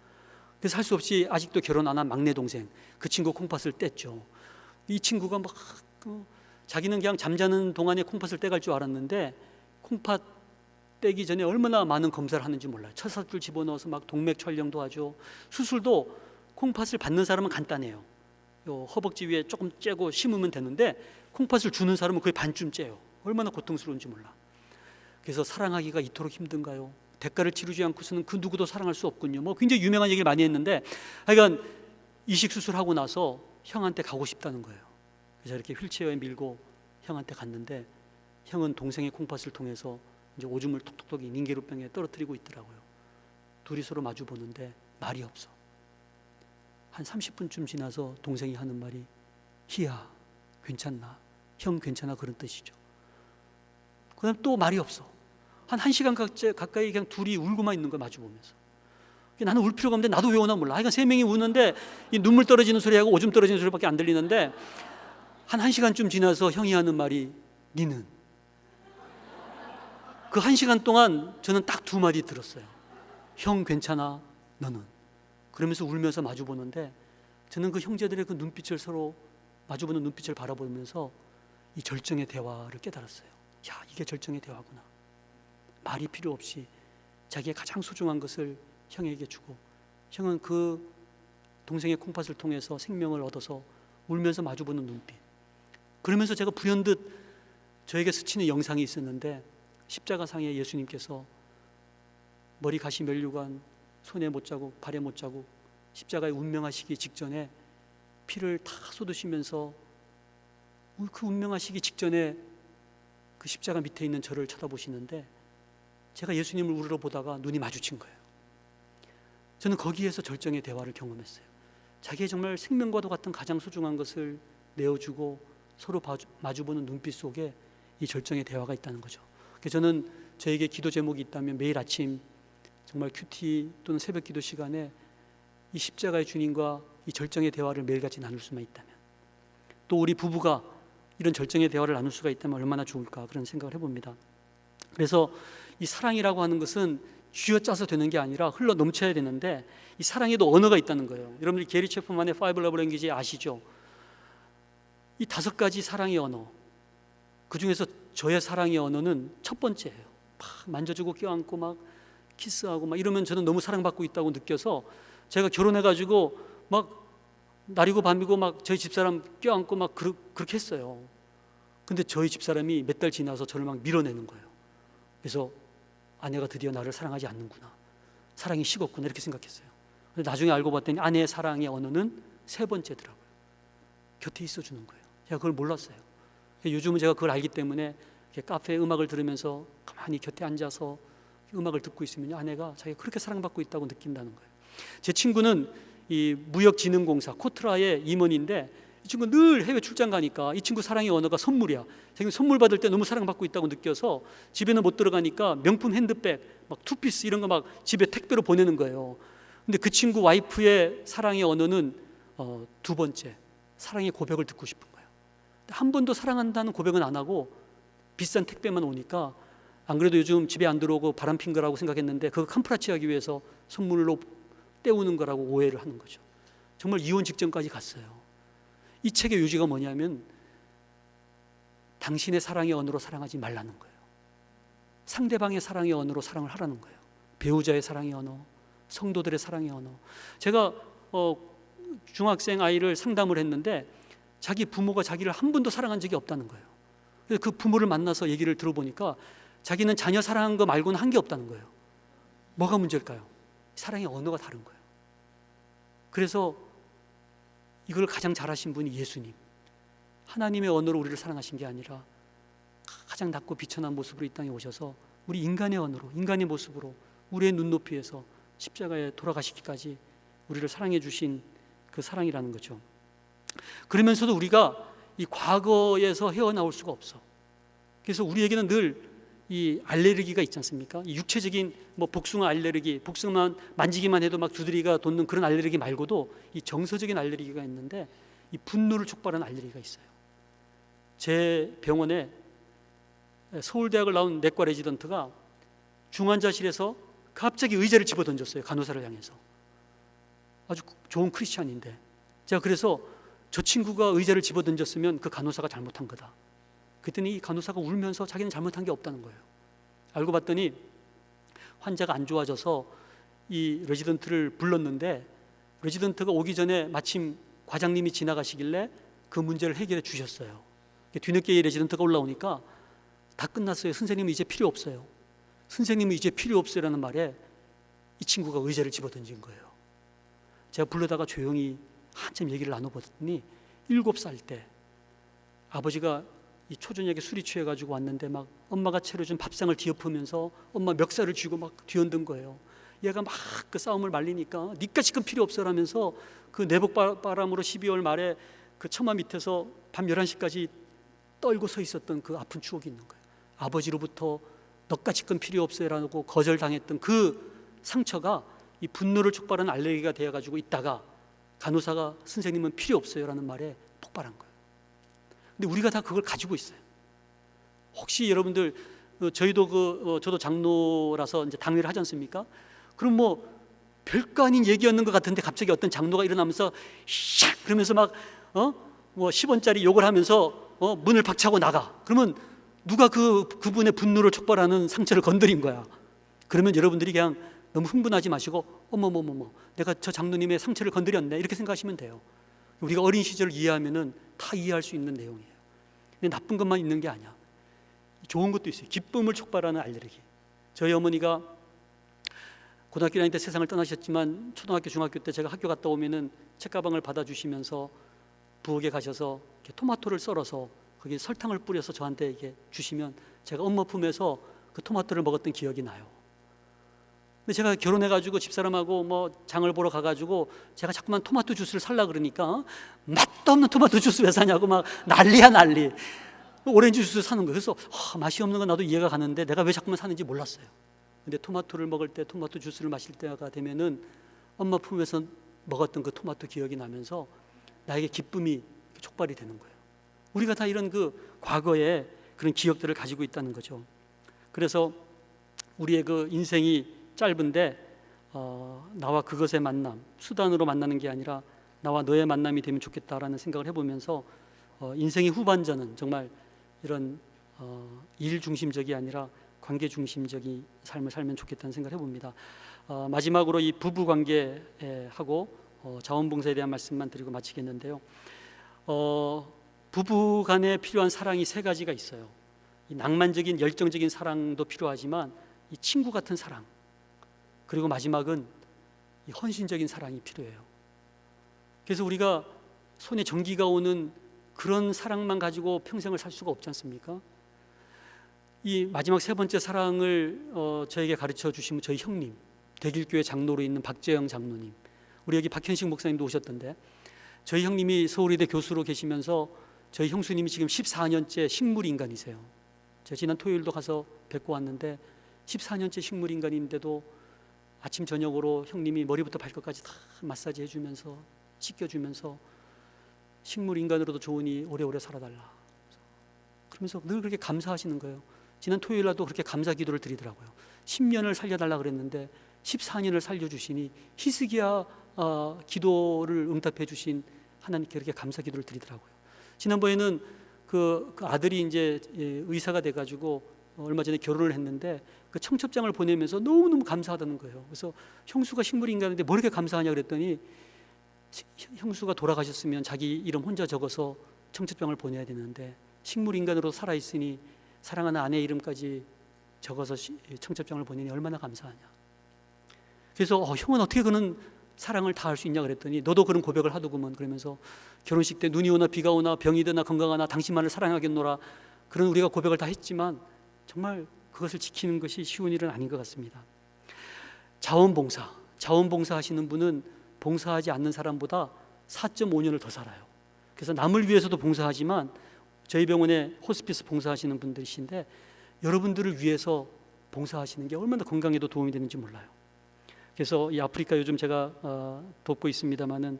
그래서 할 수 없이 아직도 결혼 안 한 막내 동생, 그 친구 콩팥을 뗐죠. 이 친구가 막 자기는 그냥 잠자는 동안에 콩팥을 떼갈 줄 알았는데 콩팥 떼기 전에 얼마나 많은 검사를 하는지 몰라요. 철사줄 집어넣어서 막 동맥 촬영도 하죠. 수술도 콩팥을 받는 사람은 간단해요. 요 허벅지 위에 조금 째고 심으면 되는데 콩팥을 주는 사람은 거의 반쯤 째요. 얼마나 고통스러운지 몰라. 그래서 사랑하기가 이토록 힘든가요? 대가를 치르지 않고서는 그 누구도 사랑할 수 없군요. 뭐 굉장히 유명한 얘기를 많이 했는데 하여간 이식 수술하고 나서 형한테 가고 싶다는 거예요. 그래서 이렇게 휠체어에 밀고 형한테 갔는데 형은 동생의 콩팥을 통해서 이제 오줌을 톡톡톡 인계로병에 떨어뜨리고 있더라고요. 둘이 서로 마주 보는데 말이 없어. 한 30분쯤 지나서 동생이 하는 말이 희야 괜찮나? 형 괜찮아? 그런 뜻이죠. 그 다음 또 말이 없어. 한 1시간 가까이 그냥 둘이 울고만 있는 거야, 마주 보면서. 나는 울 필요가 없는데 나도 왜 우나 몰라. 하여간 3명이 우는데 이 눈물 떨어지는 소리하고 오줌 떨어지는 소리밖에 안 들리는데 한 1시간쯤 지나서 형이 하는 말이 니는. 그 1시간 동안 저는 딱 2마디 들었어요. 형 괜찮아? 너는. 그러면서 울면서 마주 보는데 저는 그 형제들의 그 눈빛을 서로 마주보는 눈빛을 바라보면서 이 절정의 대화를 깨달았어요. 야, 이게 절정의 대화구나. 말이 필요 없이 자기의 가장 소중한 것을 형에게 주고 형은 그 동생의 콩팥을 통해서 생명을 얻어서 울면서 마주보는 눈빛. 그러면서 제가 불현듯 저에게 스치는 영상이 있었는데 십자가상에 예수님께서 머리 가시 면류관 손에 못 자국 발에 못 자국 십자가에 운명하시기 직전에 피를 다 쏟으시면서 그 운명하시기 직전에 그 십자가 밑에 있는 저를 쳐다보시는데 제가 예수님을 우러러 보다가 눈이 마주친 거예요. 저는 거기에서 절정의 대화를 경험했어요. 자기의 정말 생명과도 같은 가장 소중한 것을 내어주고 서로 마주보는 눈빛 속에 이 절정의 대화가 있다는 거죠. 그래서 저는 저에게 기도 제목이 있다면 매일 아침 정말 큐티 또는 새벽 기도 시간에 이 십자가의 주님과 이 절정의 대화를 매일같이 나눌 수만 있다면, 또 우리 부부가 이런 절정의 대화를 나눌 수가 있다면 얼마나 좋을까, 그런 생각을 해봅니다. 그래서 이 사랑이라고 하는 것은 쥐어짜서 되는 게 아니라 흘러 넘쳐야 되는데 이 사랑에도 언어가 있다는 거예요. 여러분들이 게리 체프만의 Five Love Language 아시죠? 이 5가지 사랑의 언어, 그 중에서 저의 사랑의 언어는 첫 번째예요. 막 만져주고 껴안고 막 키스하고 막 이러면 저는 너무 사랑받고 있다고 느껴서 제가 결혼해가지고 막 날이고 밤이고 막 저희 집사람 껴안고 막 그렇게 했어요. 근데 저희 집사람이 몇 달 지나서 저를 막 밀어내는 거예요. 그래서 아내가 드디어 나를 사랑하지 않는구나, 사랑이 식었구나, 이렇게 생각했어요. 근데 나중에 알고 봤더니 아내의 사랑의 언어는 3번째더라고요. 곁에 있어주는 거예요. 제가 그걸 몰랐어요. 요즘은 제가 그걸 알기 때문에 카페에 음악을 들으면서 가만히 곁에 앉아서 음악을 듣고 있으면 아내가 자기가 그렇게 사랑받고 있다고 느낀다는 거예요. 제 친구는 이 무역진흥공사 코트라의 임원인데 이 친구 늘 해외 출장 가니까 이 친구 사랑의 언어가 선물이야. 자기는 선물 받을 때 너무 사랑받고 있다고 느껴서 집에는 못 들어가니까 명품 핸드백 막 투피스 이런 거 막 집에 택배로 보내는 거예요. 근데 그 친구 와이프의 사랑의 언어는 2번째, 사랑의 고백을 듣고 싶은 거예요. 한 번도 사랑한다는 고백은 안 하고 비싼 택배만 오니까, 안 그래도 요즘 집에 안 들어오고 바람 핀 거라고 생각했는데 그거 캄프라치 하기 위해서 선물로 때우는 거라고 오해를 하는 거죠. 정말 이혼 직전까지 갔어요. 이 책의 요지가 뭐냐면 당신의 사랑의 언어로 사랑하지 말라는 거예요. 상대방의 사랑의 언어로 사랑을 하라는 거예요. 배우자의 사랑의 언어, 성도들의 사랑의 언어. 제가 중학생 아이를 상담을 했는데 자기 부모가 자기를 한 번도 사랑한 적이 없다는 거예요. 그래서 그 부모를 만나서 얘기를 들어보니까 자기는 자녀 사랑한 거 말고는 한 게 없다는 거예요. 뭐가 문제일까요? 사랑의 언어가 다른 거예요. 그래서 이걸 가장 잘하신 분이 예수님, 하나님의 언어로 우리를 사랑하신 게 아니라 가장 낮고 비천한 모습으로 이 땅에 오셔서 우리 인간의 언어로, 인간의 모습으로 우리의 눈높이에서 십자가에 돌아가시기까지 우리를 사랑해 주신 그 사랑이라는 거죠. 그러면서도 우리가 이 과거에서 헤어나올 수가 없어. 그래서 우리에게는 늘 이 알레르기가 있지 않습니까? 이 육체적인 뭐 복숭아 알레르기, 복숭아만 만지기만 해도 막 두드리가 돋는 그런 알레르기 말고도 이 정서적인 알레르기가 있는데 이 분노를 촉발하는 알레르기가 있어요. 제 병원에 서울대학을 나온 내과 레지던트가 중환자실에서 갑자기 의자를 집어 던졌어요. 간호사를 향해서. 아주 좋은 크리스찬인데 제가 그래서 저 친구가 의자를 집어던졌으면 그 간호사가 잘못한 거다. 그랬더니 이 간호사가 울면서 자기는 잘못한 게 없다는 거예요. 알고 봤더니 환자가 안 좋아져서 이 레지던트를 불렀는데 레지던트가 오기 전에 마침 과장님이 지나가시길래 그 문제를 해결해 주셨어요. 뒤늦게 이 레지던트가 올라오니까 다 끝났어요. 선생님은 이제 필요 없어요. 선생님은 이제 필요 없어요라는 말에 이 친구가 의자를 집어던진 거예요. 제가 불러다가 조용히 한참 얘기를 나눠봤더니 7살 때 아버지가 이 초저녁에 술이 취해가지고 왔는데 막 엄마가 차려준 밥상을 뒤엎으면서 엄마 멱살을 쥐고 막 뒤흔든 거예요. 얘가 막 그 싸움을 말리니까 니까 지금 필요 없어라면서 그 내복바람으로 12월 말에 그 처마 밑에서 밤 11시까지 떨고 서 있었던 그 아픈 추억이 있는 거예요. 아버지로부터 너까 지금 필요 없어요라고 거절당했던 그 상처가 이 분노를 촉발하는 알레르기가 되어가지고 있다가 간호사가 선생님은 필요 없어요라는 말에 폭발한 거예요. 근데 우리가 다 그걸 가지고 있어요. 혹시 여러분들 저희도 저도 장로라서 이제 당회를 하지 않습니까? 그럼 뭐 별거 아닌 얘기였는 것 같은데 갑자기 어떤 장로가 일어나면서 샥 그러면서 막 뭐 10원짜리 욕을 하면서 문을 박차고 나가. 그러면 누가 그분의 분노를 촉발하는 상처를 건드린 거야. 그러면 여러분들이 그냥 너무 흥분하지 마시고 어머머머머 내가 저 장로님의 상처를 건드렸네 이렇게 생각하시면 돼요. 우리가 어린 시절을 이해하면은 다 이해할 수 있는 내용이에요. 근데 나쁜 것만 있는 게 아니야. 좋은 것도 있어요. 기쁨을 촉발하는 알레르기. 저희 어머니가 고등학교 다닐 때 세상을 떠나셨지만 초등학교 중학교 때 제가 학교 갔다 오면은 책가방을 받아주시면서 부엌에 가셔서 이렇게 토마토를 썰어서 거기에 설탕을 뿌려서 저한테 이게 주시면 제가 엄마 품에서 그 토마토를 먹었던 기억이 나요. 근데 제가 결혼해가지고 집사람하고 뭐 장을 보러 가가지고 제가 자꾸만 토마토 주스를 살라 그러니까 맛도 없는 토마토 주스 왜 사냐고 막 난리야 난리. 오렌지 주스 사는 거예요. 그래서 맛이 없는 건 나도 이해가 가는데 내가 왜 자꾸만 사는지 몰랐어요. 근데 토마토를 먹을 때 토마토 주스를 마실 때가 되면은 엄마 품에서 먹었던 그 토마토 기억이 나면서 나에게 기쁨이 촉발이 되는 거예요. 우리가 다 이런 그 과거의 그런 기억들을 가지고 있다는 거죠. 그래서 우리의 그 인생이 짧은데 나와 그것의 만남, 수단으로 만나는 게 아니라 나와 너의 만남이 되면 좋겠다라는 생각을 해보면서 인생의 후반전은 정말 이런 일 중심적이 아니라 관계 중심적인 삶을 살면 좋겠다는 생각을 해봅니다. 마지막으로 이 부부 관계하고 자원봉사에 대한 말씀만 드리고 마치겠는데요. 부부 간에 필요한 사랑이 3가지가 있어요. 이 낭만적인 열정적인 사랑도 필요하지만 이 친구 같은 사랑, 그리고 마지막은 이 헌신적인 사랑이 필요해요. 그래서 우리가 손에 전기가 오는 그런 사랑만 가지고 평생을 살 수가 없지 않습니까? 이 마지막 3번째 사랑을 저에게 가르쳐 주신 저희 형님, 대길교회 장로로 있는 박재영 장로님, 우리 여기 박현식 목사님도 오셨던데 저희 형님이 서울의대 교수로 계시면서 저희 형수님이 지금 14년째 식물인간이세요. 제가 지난 토요일도 가서 뵙고 왔는데 14년째 식물인간인데도 아침 저녁으로 형님이 머리부터 발끝까지 다 마사지 해주면서 씻겨주면서 식물인간으로도 좋으니 오래오래 살아달라 그러면서 늘 그렇게 감사하시는 거예요. 지난 토요일 날도 그렇게 감사 기도를 드리더라고요. 10년을 살려달라 그랬는데 14년을 살려주시니 히스기야 기도를 응답해 주신 하나님께 그렇게 감사 기도를 드리더라고요. 지난번에는 그 아들이 이제 의사가 돼가지고 얼마 전에 결혼을 했는데 그 청첩장을 보내면서 너무너무 감사하다는 거예요. 그래서 형수가 식물인간인데 뭐 이렇게 감사하냐 그랬더니 형수가 돌아가셨으면 자기 이름 혼자 적어서 청첩장을 보내야 되는데 식물인간으로 살아있으니 사랑하는 아내 이름까지 적어서 청첩장을 보내니 얼마나 감사하냐. 그래서 형은 어떻게 그런 사랑을 다 할 수 있냐 그랬더니 너도 그런 고백을 하더구먼. 그러면서 결혼식 때 눈이 오나 비가 오나 병이 드나 건강하나 당신만을 사랑하겠노라 그런 우리가 고백을 다 했지만 정말 그것을 지키는 것이 쉬운 일은 아닌 것 같습니다. 자원봉사 하시는 분은 봉사하지 않는 사람보다 4.5년을 더 살아요. 그래서 남을 위해서도 봉사하지만 저희 병원에 호스피스 봉사하시는 분들이신데 여러분들을 위해서 봉사하시는 게 얼마나 건강에도 도움이 되는지 몰라요. 그래서 이 아프리카 요즘 제가 돕고 있습니다마는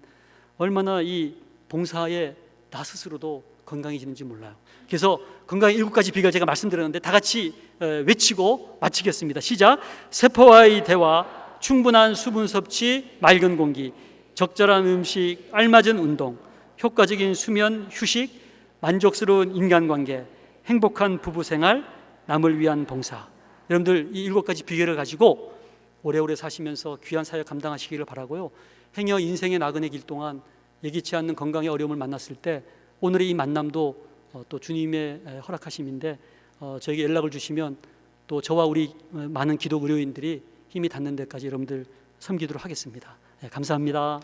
얼마나 이 봉사에 나 스스로도 건강해지는지 몰라요. 그래서 건강의 7가지 비결 제가 말씀드렸는데 다 같이 외치고 마치겠습니다. 시작. 세포와의 대화, 충분한 수분 섭취, 맑은 공기, 적절한 음식, 알맞은 운동, 효과적인 수면, 휴식, 만족스러운 인간관계, 행복한 부부생활, 남을 위한 봉사. 여러분들 이 7가지 비결을 가지고 오래오래 사시면서 귀한 사역 감당하시기를 바라고요. 행여 인생의 나그네 길 동안 예기치 않는 건강의 어려움을 만났을 때 오늘의 이 만남도 또 주님의 허락하심인데 저에게 연락을 주시면 또 저와 우리 많은 기독 의료인들이 힘이 닿는 데까지 여러분들 섬기도록 하겠습니다. 네, 감사합니다.